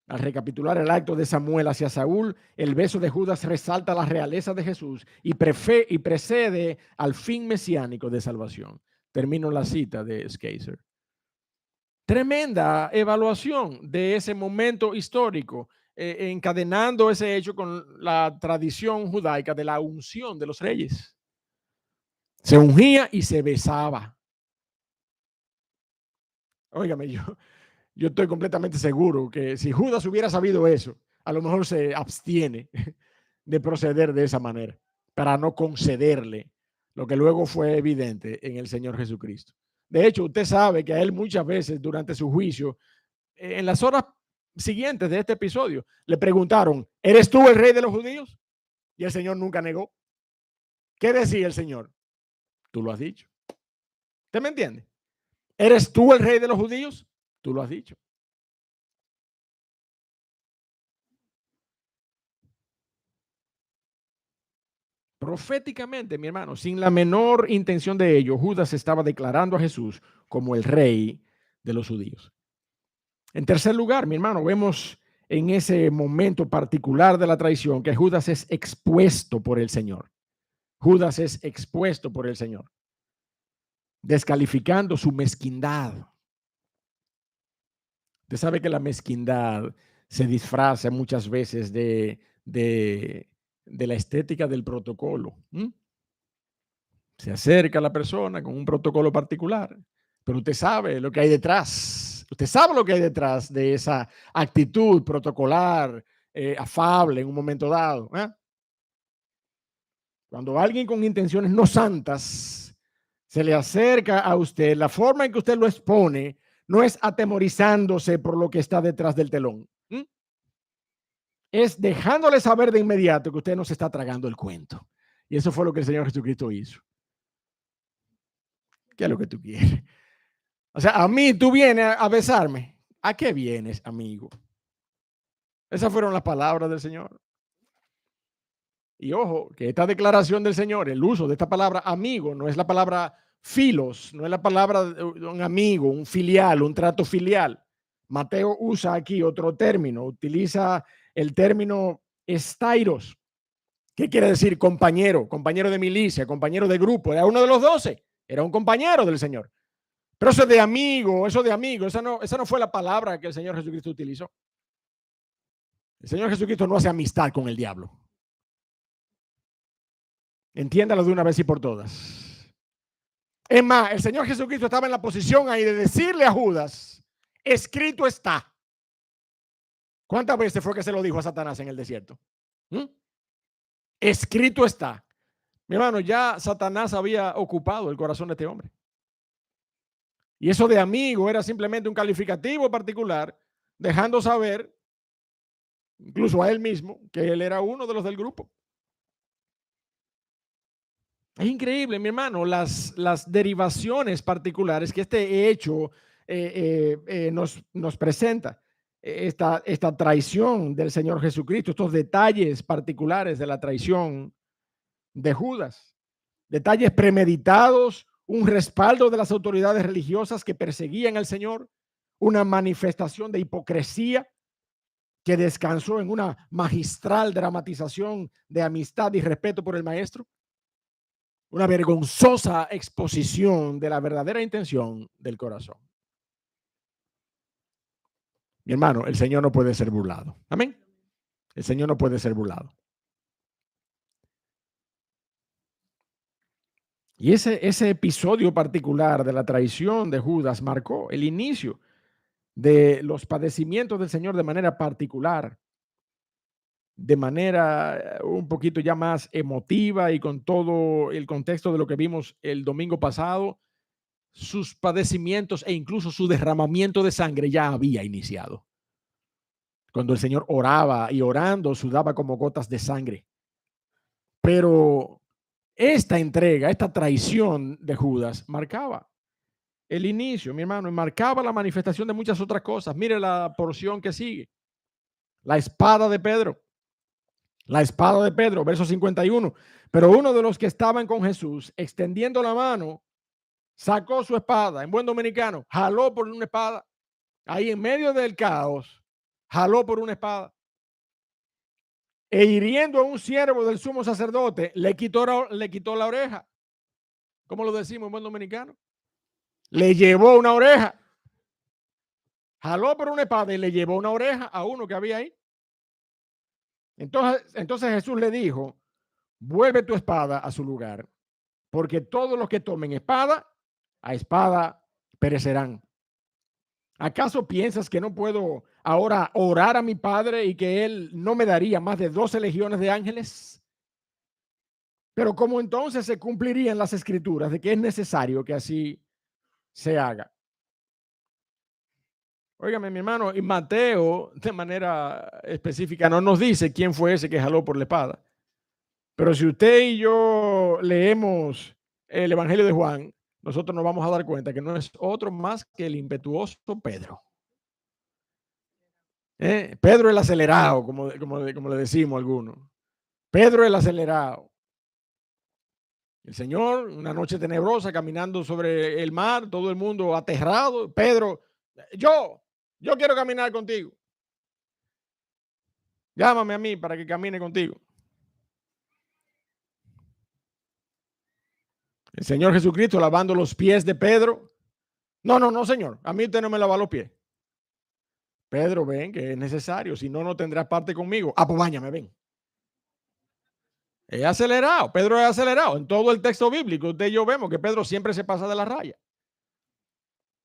[SPEAKER 1] Al recapitular el acto de Samuel hacia Saúl, el beso de Judas resalta la realeza de Jesús y precede al fin mesiánico de salvación. Termino la cita de Schweitzer. Tremenda evaluación de ese momento histórico, encadenando ese hecho con la tradición judaica de la unción de los reyes. Se ungía y se besaba. Óigame, yo estoy completamente seguro que si Judas hubiera sabido eso, a lo mejor se abstiene de proceder de esa manera para no concederle lo que luego fue evidente en el Señor Jesucristo. De hecho, usted sabe que a él muchas veces durante su juicio, en las horas siguientes de este episodio, le preguntaron, ¿eres tú el rey de los judíos? Y el Señor nunca negó. ¿Qué decía el Señor? Tú lo has dicho. ¿Usted me entiende? ¿Eres tú el rey de los judíos? Tú lo has dicho. Proféticamente, mi hermano, sin la menor intención de ello, Judas estaba declarando a Jesús como el rey de los judíos. En tercer lugar, mi hermano, vemos en ese momento particular de la traición que Judas es expuesto por el Señor. Judas es expuesto por el Señor, descalificando su mezquindad. Usted sabe que la mezquindad se disfraza muchas veces de la estética del protocolo. Se acerca a la persona con un protocolo particular, pero usted sabe lo que hay detrás. Usted sabe lo que hay detrás de esa actitud protocolar, afable en un momento dado. Cuando alguien con intenciones no santas se le acerca a usted, la forma en que usted lo expone no es atemorizándose por lo que está detrás del telón. Es dejándole saber de inmediato que usted no se está tragando el cuento. Y eso fue lo que el Señor Jesucristo hizo. ¿Qué es lo que tú quieres? O sea, a mí tú vienes a besarme. ¿A qué vienes, amigo? Esas fueron las palabras del Señor. Y ojo, que esta declaración del Señor, el uso de esta palabra amigo, no es la palabra filos, no es la palabra de un amigo, un filial, un trato filial. Mateo usa aquí otro término, utiliza el término estairos. ¿Qué quiere decir compañero? Compañero de milicia, compañero de grupo. Era uno de los 12, era un compañero del Señor. Pero eso de amigo, esa no fue la palabra que el Señor Jesucristo utilizó. El Señor Jesucristo no hace amistad con el diablo. Entiéndalo de una vez y por todas. Es más, el Señor Jesucristo estaba en la posición ahí de decirle a Judas, escrito está. ¿Cuántas veces fue que se lo dijo a Satanás en el desierto? Escrito está. Mi hermano, ya Satanás había ocupado el corazón de este hombre. Y eso de amigo era simplemente un calificativo particular, dejando saber, incluso a él mismo, que él era uno de los del grupo. Es increíble, mi hermano, las derivaciones particulares que este hecho nos presenta. Esta traición del Señor Jesucristo, estos detalles particulares de la traición de Judas, detalles premeditados, un respaldo de las autoridades religiosas que perseguían al Señor, una manifestación de hipocresía que descansó en una magistral dramatización de amistad y respeto por el Maestro, una vergonzosa exposición de la verdadera intención del corazón. Mi hermano, el Señor no puede ser burlado. Amén. El Señor no puede ser burlado. Y ese episodio particular de la traición de Judas marcó el inicio de los padecimientos del Señor de manera particular, de manera un poquito ya más emotiva y con todo el contexto de lo que vimos el domingo pasado. Sus padecimientos e incluso su derramamiento de sangre ya había iniciado. Cuando el Señor oraba y orando sudaba como gotas de sangre. Pero esta entrega, esta traición de Judas marcaba el inicio, mi hermano, y marcaba la manifestación de muchas otras cosas. Mire la porción que sigue. La espada de Pedro. La espada de Pedro, verso 51. Pero uno de los que estaban con Jesús, extendiendo la mano, sacó su espada. En buen dominicano, jaló por una espada. Ahí en medio del caos, jaló por una espada. E hiriendo a un siervo del sumo sacerdote, le quitó la oreja. ¿Cómo lo decimos en buen dominicano? Le llevó una oreja. Jaló por una espada y le llevó una oreja a uno que había ahí. Entonces Jesús le dijo, vuelve tu espada a su lugar, porque todos los que tomen espada, a espada perecerán. ¿Acaso piensas que no puedo ahora orar a mi Padre y que Él no me daría más de 12 legiones de ángeles? Pero ¿cómo entonces se cumplirían las escrituras de que es necesario que así se haga? Óigame, mi hermano, y Mateo de manera específica no nos dice quién fue ese que jaló por la espada. Pero si usted y yo leemos el Evangelio de Juan, nosotros nos vamos a dar cuenta que no es otro más que el impetuoso Pedro. Pedro el acelerado, como le decimos algunos. Pedro el acelerado. El Señor, una noche tenebrosa, caminando sobre el mar, todo el mundo aterrado. Pedro, yo quiero caminar contigo. Llámame a mí para que camine contigo. El Señor Jesucristo lavando los pies de Pedro. No, Señor, a mí usted no me lava los pies. Pedro, ven, que es necesario, si no, no tendrás parte conmigo. Ah, pues báñame, ven. Es acelerado, Pedro es acelerado. En todo el texto bíblico, usted y yo vemos que Pedro siempre se pasa de la raya.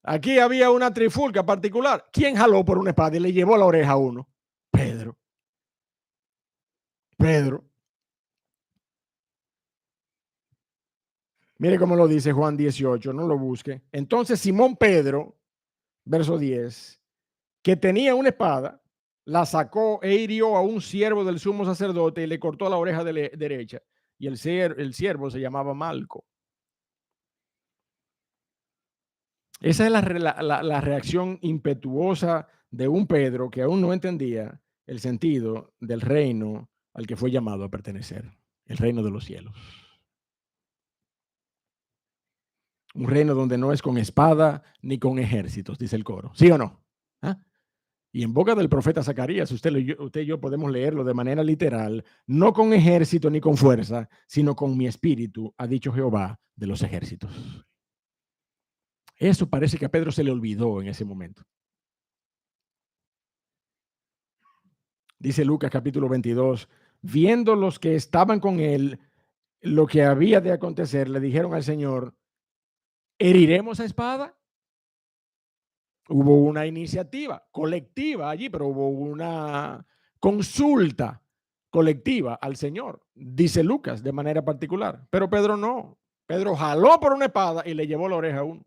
[SPEAKER 1] Aquí había una trifulca particular. ¿Quién jaló por una espada y le llevó la oreja a uno? Pedro. Mire cómo lo dice Juan 18, no lo busque. Entonces Simón Pedro, verso 10, que tenía una espada, la sacó e hirió a un siervo del sumo sacerdote y le cortó la oreja derecha. Y el siervo se llamaba Malco. Esa es la reacción impetuosa de un Pedro que aún no entendía el sentido del reino al que fue llamado a pertenecer, el reino de los cielos. Un reino donde no es con espada ni con ejércitos, dice el coro. ¿Sí o no? ¿Ah? Y en boca del profeta Zacarías, usted y yo podemos leerlo de manera literal, no con ejército ni con fuerza, sino con mi espíritu, ha dicho Jehová de los ejércitos. Eso parece que a Pedro se le olvidó en ese momento. Dice Lucas capítulo 22, viendo los que estaban con él lo que había de acontecer, le dijeron al Señor, ¿heriremos a espada? Hubo una iniciativa colectiva allí, pero hubo una consulta colectiva al Señor, dice Lucas de manera particular. Pero Pedro no. Pedro jaló por una espada y le llevó la oreja a uno.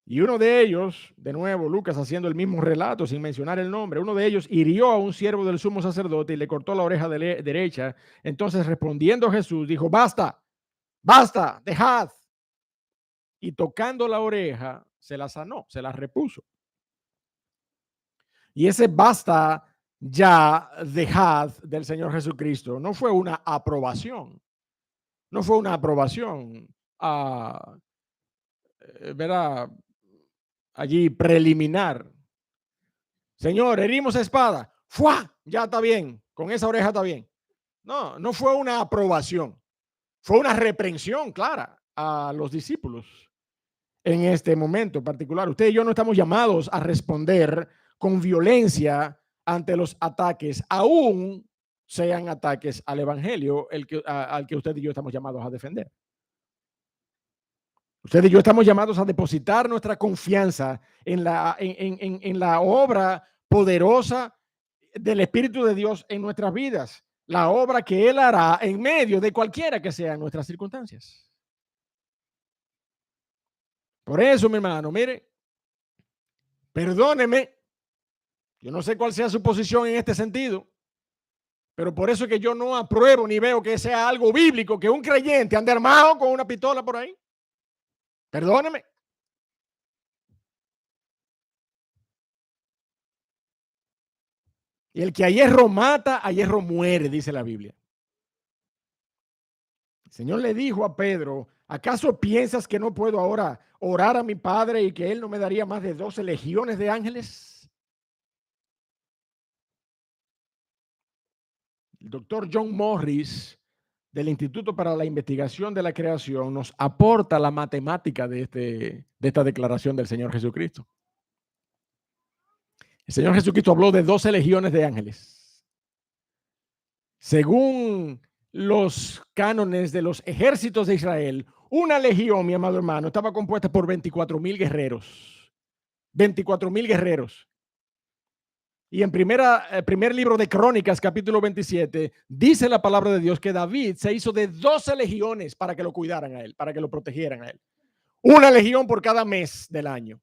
[SPEAKER 1] Y uno de ellos, de nuevo, Lucas haciendo el mismo relato sin mencionar el nombre, uno de ellos hirió a un siervo del sumo sacerdote y le cortó la oreja derecha. Entonces respondiendo Jesús dijo, basta, dejad. Y tocando la oreja, se la sanó, se la repuso. Y ese basta, ya, dejad del Señor Jesucristo no fue una aprobación. No fue una aprobación ¿verdad? Allí preliminar. Señor, herimos espada. ¡Fua! Ya está bien. Con esa oreja está bien. No, no fue una aprobación. Fue una reprensión clara a los discípulos en este momento particular. Usted y yo no estamos llamados a responder con violencia ante los ataques, aún sean ataques al evangelio al que usted y yo estamos llamados a defender. Usted y yo estamos llamados a depositar nuestra confianza en la obra poderosa del Espíritu de Dios en nuestras vidas, la obra que Él hará en medio de cualquiera que sean nuestras circunstancias. Por eso, mi hermano, mire, perdóneme, yo no sé cuál sea su posición en este sentido, Pero por eso es que yo no apruebo ni veo que sea algo bíblico que un creyente ande armado con una pistola por ahí. Perdóneme. Y el que a hierro mata, a hierro muere, dice la Biblia. El Señor le dijo a Pedro, ¿acaso piensas que no puedo ahora orar a mi Padre y que Él no me daría más de 12 legiones de ángeles? El doctor John Morris del Instituto para la Investigación de la Creación nos aporta la matemática de esta declaración del Señor Jesucristo. El Señor Jesucristo habló de 12 legiones de ángeles. Según los cánones de los ejércitos de Israel, una legión, mi amado hermano, estaba compuesta por 24,000 guerreros. 24,000 guerreros. Y en primer libro de Crónicas, capítulo 27, dice la palabra de Dios que David se hizo de 12 legiones para que lo cuidaran a él, para que lo protegieran a él. Una legión por cada mes del año.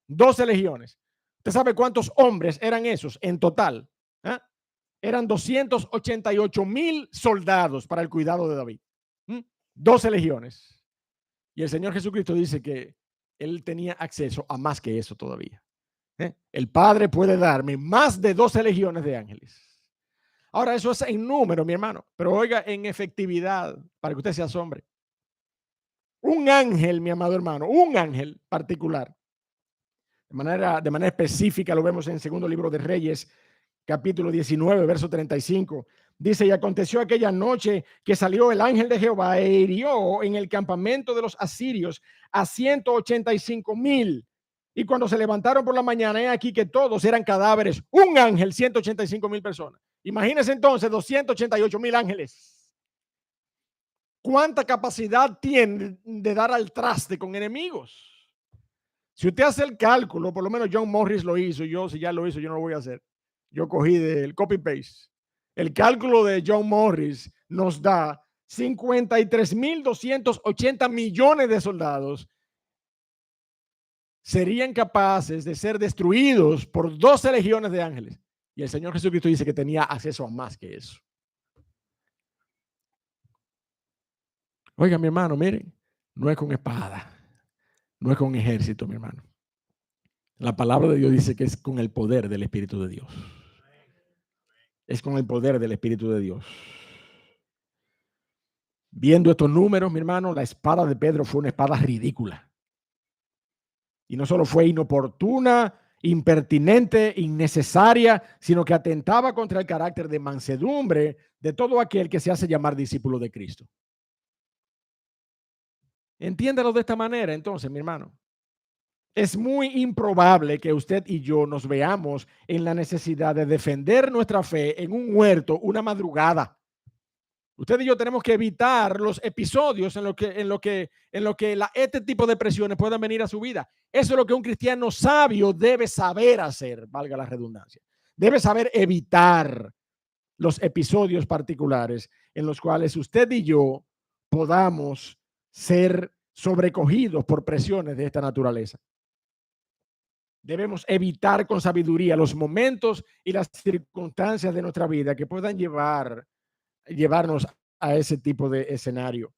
[SPEAKER 1] 12 legiones. ¿Usted sabe cuántos hombres eran esos en total? Eran 288,000 soldados para el cuidado de David. 12 legiones. Y el Señor Jesucristo dice que él tenía acceso a más que eso todavía. El Padre puede darme más de 12 legiones de ángeles. Ahora, eso es en número, mi hermano, pero oiga, en efectividad, para que usted se asombre. Un ángel, mi amado hermano, un ángel particular, de manera específica, lo vemos en el segundo libro de Reyes, capítulo 19, verso 35. Dice, y aconteció aquella noche que salió el ángel de Jehová e hirió en el campamento de los asirios a 185,000. Y cuando se levantaron por la mañana, he aquí que todos eran cadáveres. Un ángel, 185,000 personas. Imagínense entonces 288,000 ángeles. ¿Cuánta capacidad tiene de dar al traste con enemigos? Si usted hace el cálculo, por lo menos John Morris lo hizo, yo si ya lo hizo, yo no lo voy a hacer. Yo cogí del copy-paste. El cálculo de John Morris nos da 53,280 millones de soldados serían capaces de ser destruidos por 12 legiones de ángeles. Y el Señor Jesucristo dice que tenía acceso a más que eso. Oiga, mi hermano, miren, no es con espada, no es con ejército, mi hermano. La palabra de Dios dice que es con el poder del Espíritu de Dios. Es con el poder del Espíritu de Dios. Viendo estos números, mi hermano, la espada de Pedro fue una espada ridícula. Y no solo fue inoportuna, impertinente, innecesaria, sino que atentaba contra el carácter de mansedumbre de todo aquel que se hace llamar discípulo de Cristo. Entiéndalo de esta manera, entonces, mi hermano. Es muy improbable que usted y yo nos veamos en la necesidad de defender nuestra fe en un huerto una madrugada. Usted y yo tenemos que evitar los episodios en lo que este tipo de presiones puedan venir a su vida. Eso es lo que un cristiano sabio debe saber hacer, valga la redundancia. Debe saber evitar los episodios particulares en los cuales usted y yo podamos ser sobrecogidos por presiones de esta naturaleza. Debemos evitar con sabiduría los momentos y las circunstancias de nuestra vida que puedan llevarnos a ese tipo de escenario.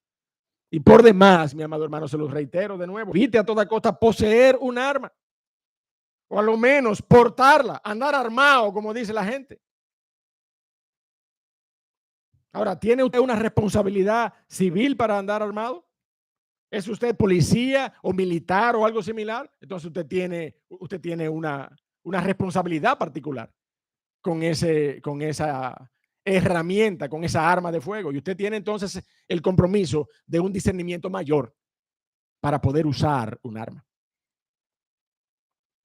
[SPEAKER 1] Y por demás, mi amado hermano, se los reitero de nuevo, evite a toda costa poseer un arma, o a lo menos portarla, andar armado, como dice la gente. Ahora, ¿tiene usted una responsabilidad civil para andar armado? ¿Es usted policía o militar o algo similar? Entonces usted tiene una responsabilidad particular con esa herramienta, con esa arma de fuego. Y usted tiene entonces el compromiso de un discernimiento mayor para poder usar un arma.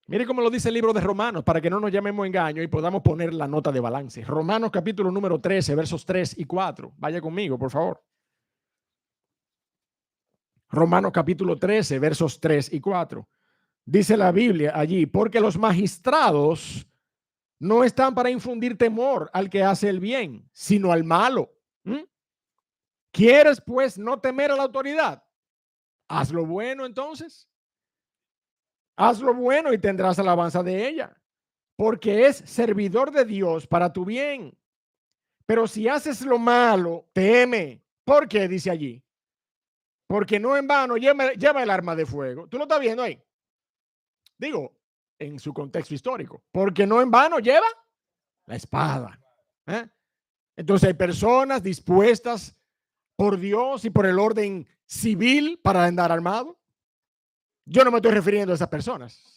[SPEAKER 1] Mire cómo lo dice el libro de Romanos, para que no nos llamemos engaño y podamos poner la nota de balance. Romanos capítulo número 13, versos 3 y 4. Vaya conmigo, por favor. Romanos capítulo 13, versos 3 y 4. Dice la Biblia allí, porque los magistrados no están para infundir temor al que hace el bien, sino al malo. ¿Quieres pues no temer a la autoridad? Haz lo bueno entonces. Haz lo bueno y tendrás alabanza de ella, porque es servidor de Dios para tu bien. Pero si haces lo malo, teme. ¿Por qué? Dice allí. Porque no en vano lleva el arma de fuego. ¿Tú lo estás viendo ahí? Digo, en su contexto histórico. Porque no en vano lleva la espada. ¿Eh? Entonces hay personas dispuestas por Dios y por el orden civil para andar armado. Yo no me estoy refiriendo a esas personas.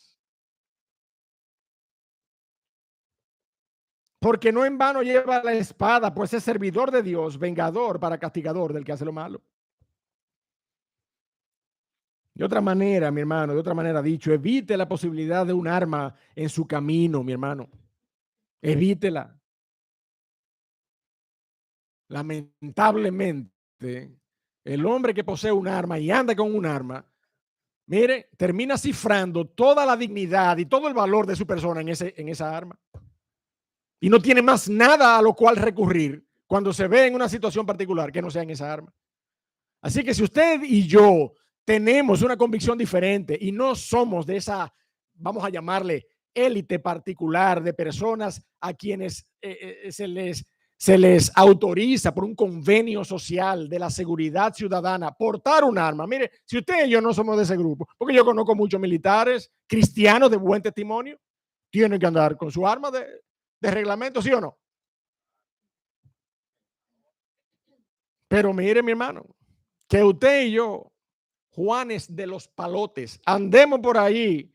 [SPEAKER 1] Porque no en vano lleva la espada, pues es servidor de Dios, vengador para castigador del que hace lo malo. De otra manera, mi hermano, de otra manera dicho, evite la posibilidad de un arma en su camino, mi hermano. Evítela. Lamentablemente, el hombre que posee un arma y anda con un arma, mire, termina cifrando toda la dignidad y todo el valor de su persona en esa arma. Y no tiene más nada a lo cual recurrir cuando se ve en una situación particular que no sea en esa arma. Así que si usted y yo tenemos una convicción diferente y no somos de esa, vamos a llamarle, élite particular de personas a quienes se les autoriza por un convenio social de la seguridad ciudadana portar un arma. Mire, si usted y yo no somos de ese grupo, porque yo conozco muchos militares cristianos de buen testimonio, tienen que andar con su arma de reglamento, ¿sí o no? Pero mire, mi hermano, que usted y yo, Juanes de los Palotes, andemos por ahí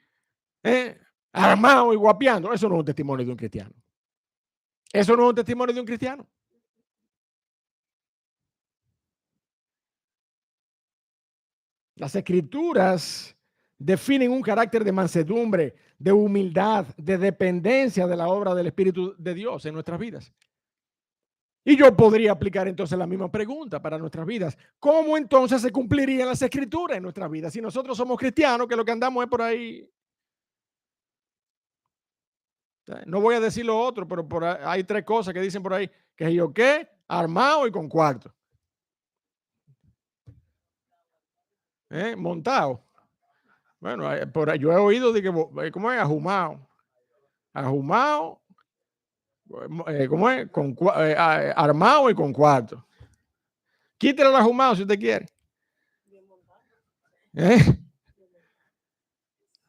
[SPEAKER 1] armados y guapeando, eso no es un testimonio de un cristiano. Eso no es un testimonio de un cristiano. Las escrituras definen un carácter de mansedumbre, de humildad, de dependencia de la obra del Espíritu de Dios en nuestras vidas. Y yo podría aplicar entonces la misma pregunta para nuestras vidas. ¿Cómo entonces se cumplirían las escrituras en nuestras vidas si nosotros somos cristianos, que lo que andamos es por ahí? No voy a decir lo otro, pero por ahí, hay tres cosas que dicen por ahí, que yo qué, armado y con cuarto. Montado. Bueno, por ahí, yo he oído de que, ¿cómo es? Ajumado. Ajumado, ¿cómo es? Armado y con cuarto. Quítale el ajumado si usted quiere.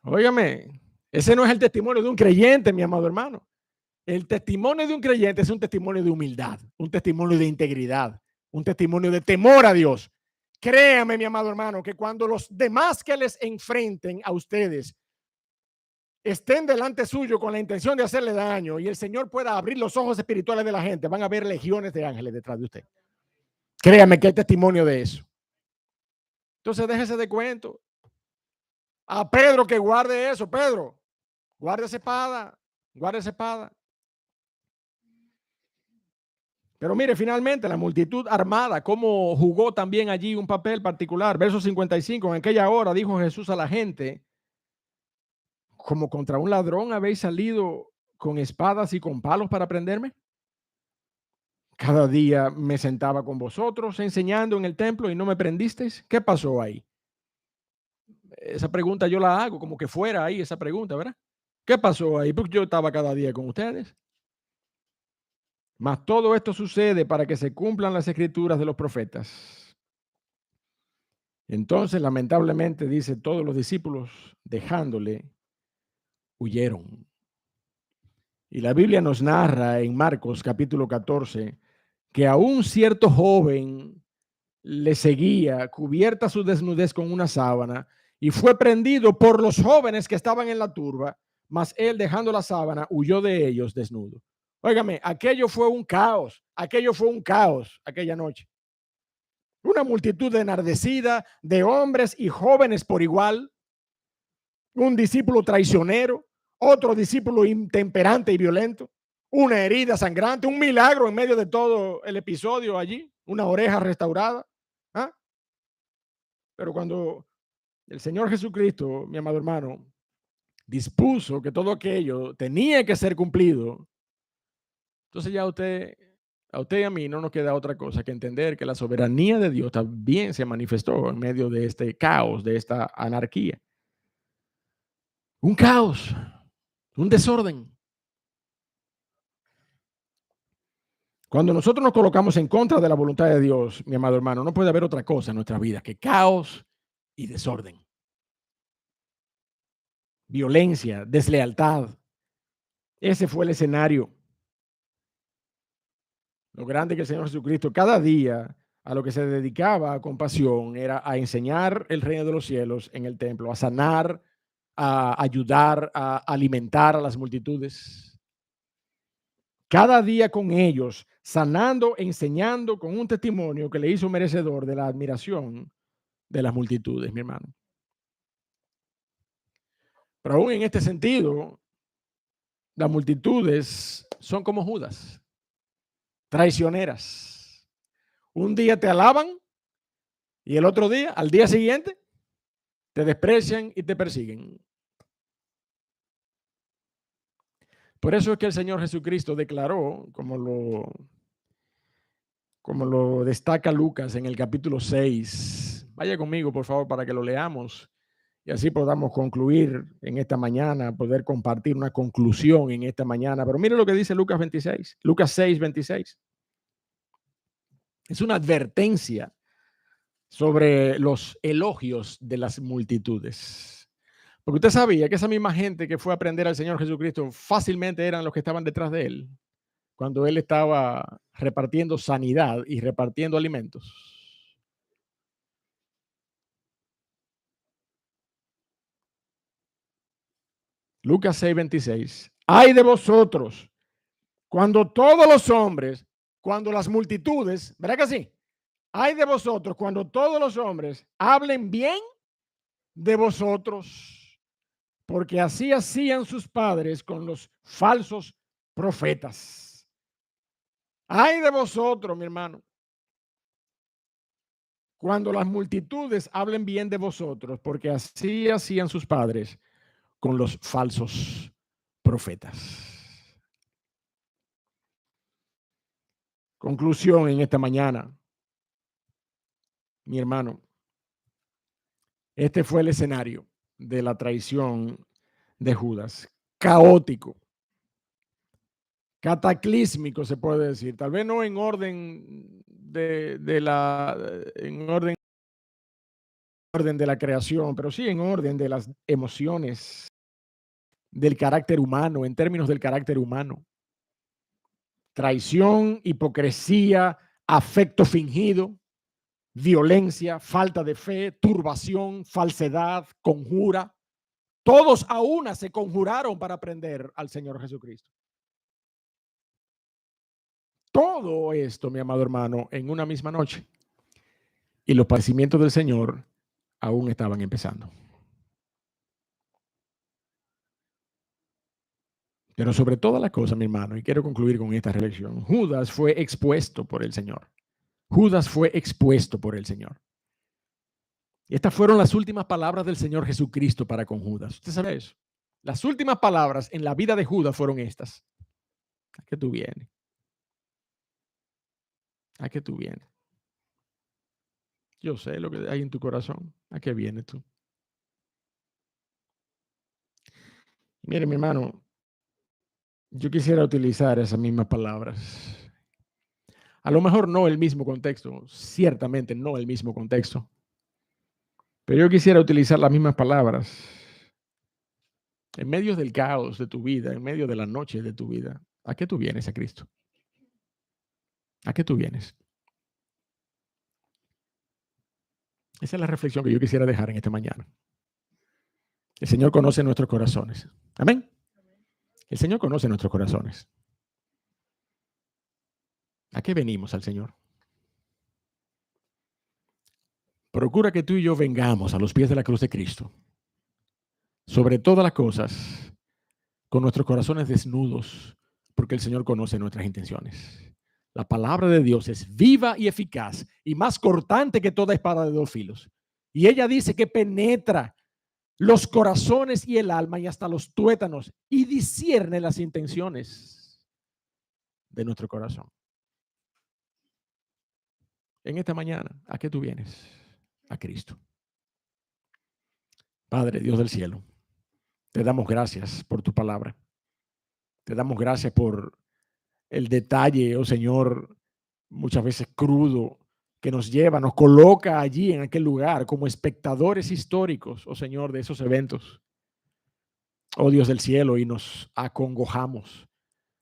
[SPEAKER 1] Óigame, ese no es el testimonio de un creyente, mi amado hermano. El testimonio de un creyente es un testimonio de humildad, un testimonio de integridad, un testimonio de temor a Dios. Créame, mi amado hermano, que cuando los demás que les enfrenten a ustedes estén delante suyo con la intención de hacerle daño y el Señor pueda abrir los ojos espirituales de la gente, van a ver legiones de ángeles detrás de usted. Créame que hay testimonio de eso. Entonces déjese de cuento. A Pedro que guarde eso, Pedro, guarde esa espada, guarde esa espada. Pero mire, finalmente, la multitud armada, cómo jugó también allí un papel particular. Verso 55, en aquella hora dijo Jesús a la gente, como contra un ladrón habéis salido con espadas y con palos para prenderme. Cada día me sentaba con vosotros enseñando en el templo y no me prendisteis. ¿Qué pasó ahí? Esa pregunta yo la hago como que fuera ahí esa pregunta, ¿verdad? ¿Qué pasó ahí? Porque yo estaba cada día con ustedes. Mas todo esto sucede para que se cumplan las escrituras de los profetas. Entonces, lamentablemente, dice, todos los discípulos, dejándole, huyeron. Y la Biblia nos narra en Marcos capítulo 14 que a un cierto joven le seguía, cubierta su desnudez con una sábana, y fue prendido por los jóvenes que estaban en la turba, mas él, dejando la sábana, huyó de ellos desnudo. Óigame, aquello fue un caos aquella noche. Una multitud enardecida de hombres y jóvenes por igual, un discípulo traicionero, otro discípulo intemperante y violento, una herida sangrante, un milagro en medio de todo el episodio allí, una oreja restaurada. ¿Ah? Pero cuando el Señor Jesucristo, mi amado hermano, dispuso que todo aquello tenía que ser cumplido, entonces ya a usted y a mí no nos queda otra cosa que entender que la soberanía de Dios también se manifestó en medio de este caos, de esta anarquía. Un caos, un desorden. Cuando nosotros nos colocamos en contra de la voluntad de Dios, mi amado hermano, no puede haber otra cosa en nuestra vida que caos y desorden, violencia, deslealtad. Ese fue el escenario. Lo grande que el Señor Jesucristo cada día a lo que se dedicaba con pasión era a enseñar el reino de los cielos en el templo, a sanar, a ayudar, a alimentar a las multitudes. Cada día con ellos, sanando, enseñando con un testimonio que le hizo merecedor de la admiración de las multitudes, mi hermano. Pero aún en este sentido, las multitudes son como Judas, traicioneras. Un día te alaban y el otro día, al día siguiente, te desprecian y te persiguen. Por eso es que el Señor Jesucristo declaró, como lo destaca Lucas en el capítulo 6. Vaya conmigo, por favor, para que lo leamos y así podamos concluir en esta mañana, poder compartir una conclusión en esta mañana. Pero mire lo que dice Lucas 26, Lucas 6, 26. Es una advertencia sobre los elogios de las multitudes. Porque usted sabía que esa misma gente que fue a aprender al Señor Jesucristo fácilmente eran los que estaban detrás de él cuando él estaba repartiendo sanidad y repartiendo alimentos. Lucas 6:26. Ay de vosotros cuando todos los hombres, cuando las multitudes, ¿verdad que sí? Ay de vosotros cuando todos los hombres hablen bien de vosotros, porque así hacían sus padres con los falsos profetas. Ay de vosotros, mi hermano, cuando las multitudes hablen bien de vosotros, porque así hacían sus padres con los falsos profetas. Conclusión en esta mañana, mi hermano. Este fue el escenario de la traición de Judas. Caótico, cataclísmico se puede decir. Tal vez no en orden orden de la creación, pero sí en orden de las emociones, del carácter humano, en términos del carácter humano. Traición, hipocresía, afecto fingido, violencia, falta de fe, turbación, falsedad, conjura. Todos a una se conjuraron para prender al Señor Jesucristo. Todo esto, mi amado hermano, en una misma noche. Y los padecimientos del Señor aún estaban empezando. Pero sobre todas las cosas, mi hermano, y quiero concluir con esta reflexión, Judas fue expuesto por el Señor. Judas fue expuesto por el Señor. Y estas fueron las últimas palabras del Señor Jesucristo para con Judas. ¿Usted sabe eso? Las últimas palabras en la vida de Judas fueron estas. ¿A qué tú vienes? ¿A qué tú vienes? Yo sé lo que hay en tu corazón. ¿A qué vienes tú? Mire, mi hermano, yo quisiera utilizar esas mismas palabras. A lo mejor no el mismo contexto, ciertamente no el mismo contexto. Pero yo quisiera utilizar las mismas palabras en medio del caos de tu vida, en medio de la noche de tu vida. ¿A qué tú vienes a Cristo? ¿A qué tú vienes? Esa es la reflexión que yo quisiera dejar en esta mañana. El Señor conoce nuestros corazones. Amén. El Señor conoce nuestros corazones. ¿A qué venimos al Señor? Procura que tú y yo vengamos a los pies de la cruz de Cristo, sobre todas las cosas, con nuestros corazones desnudos, porque el Señor conoce nuestras intenciones. La palabra de Dios es viva y eficaz y más cortante que toda espada de dos filos. Y ella dice que penetra los corazones y el alma y hasta los tuétanos y discierne las intenciones de nuestro corazón. En esta mañana, ¿a qué tú vienes? A Cristo. Padre, Dios del cielo, te damos gracias por tu palabra. Te damos gracias por el detalle, oh Señor, muchas veces crudo, que nos lleva, nos coloca allí en aquel lugar como espectadores históricos, oh Señor, de esos eventos, oh Dios del cielo, y nos acongojamos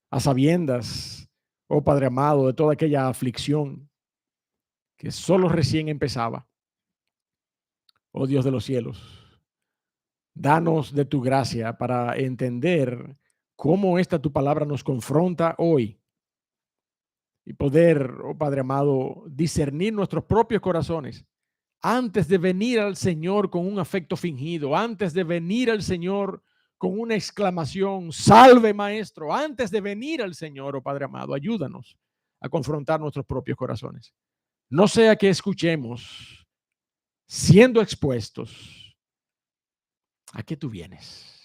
[SPEAKER 1] a sabiendas, oh Padre amado, de toda aquella aflicción que solo recién empezaba. Oh Dios de los cielos, danos de tu gracia para entender cómo esta tu palabra nos confronta hoy y poder, oh Padre amado, discernir nuestros propios corazones antes de venir al Señor con un afecto fingido, antes de venir al Señor con una exclamación, salve Maestro, antes de venir al Señor, oh Padre amado, ayúdanos a confrontar nuestros propios corazones. No sea que escuchemos siendo expuestos a qué tú vienes.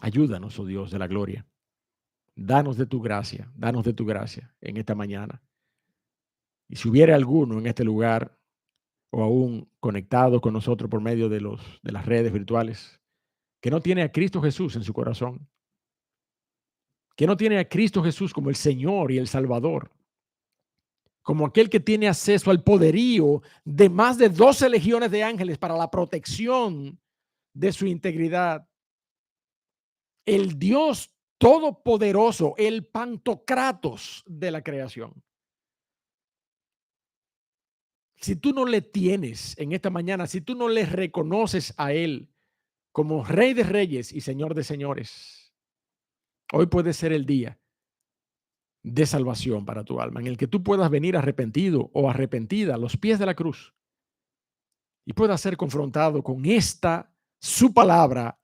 [SPEAKER 1] Ayúdanos, oh Dios de la gloria. Danos de tu gracia en esta mañana. Y si hubiera alguno en este lugar o aún conectado con nosotros por medio de las redes virtuales, que no tiene a Cristo Jesús en su corazón, que no tiene a Cristo Jesús como el Señor y el Salvador, como aquel que tiene acceso al poderío de más de 12 legiones de ángeles para la protección de su integridad, el Dios todopoderoso, el Pantocratos de la creación. Si tú no le tienes en esta mañana, si tú no le reconoces a Él como Rey de Reyes y Señor de Señores, hoy puede ser el día de salvación para tu alma, en el que tú puedas venir arrepentido o arrepentida a los pies de la cruz y puedas ser confrontado con esta, su palabra,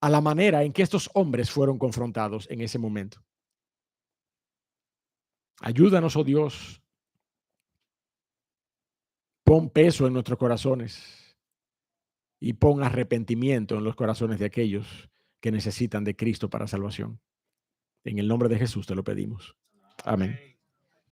[SPEAKER 1] a la manera en que estos hombres fueron confrontados en ese momento. Ayúdanos, oh Dios, pon peso en nuestros corazones y pon arrepentimiento en los corazones de aquellos que necesitan de Cristo para salvación. En el nombre de Jesús te lo pedimos. Amén.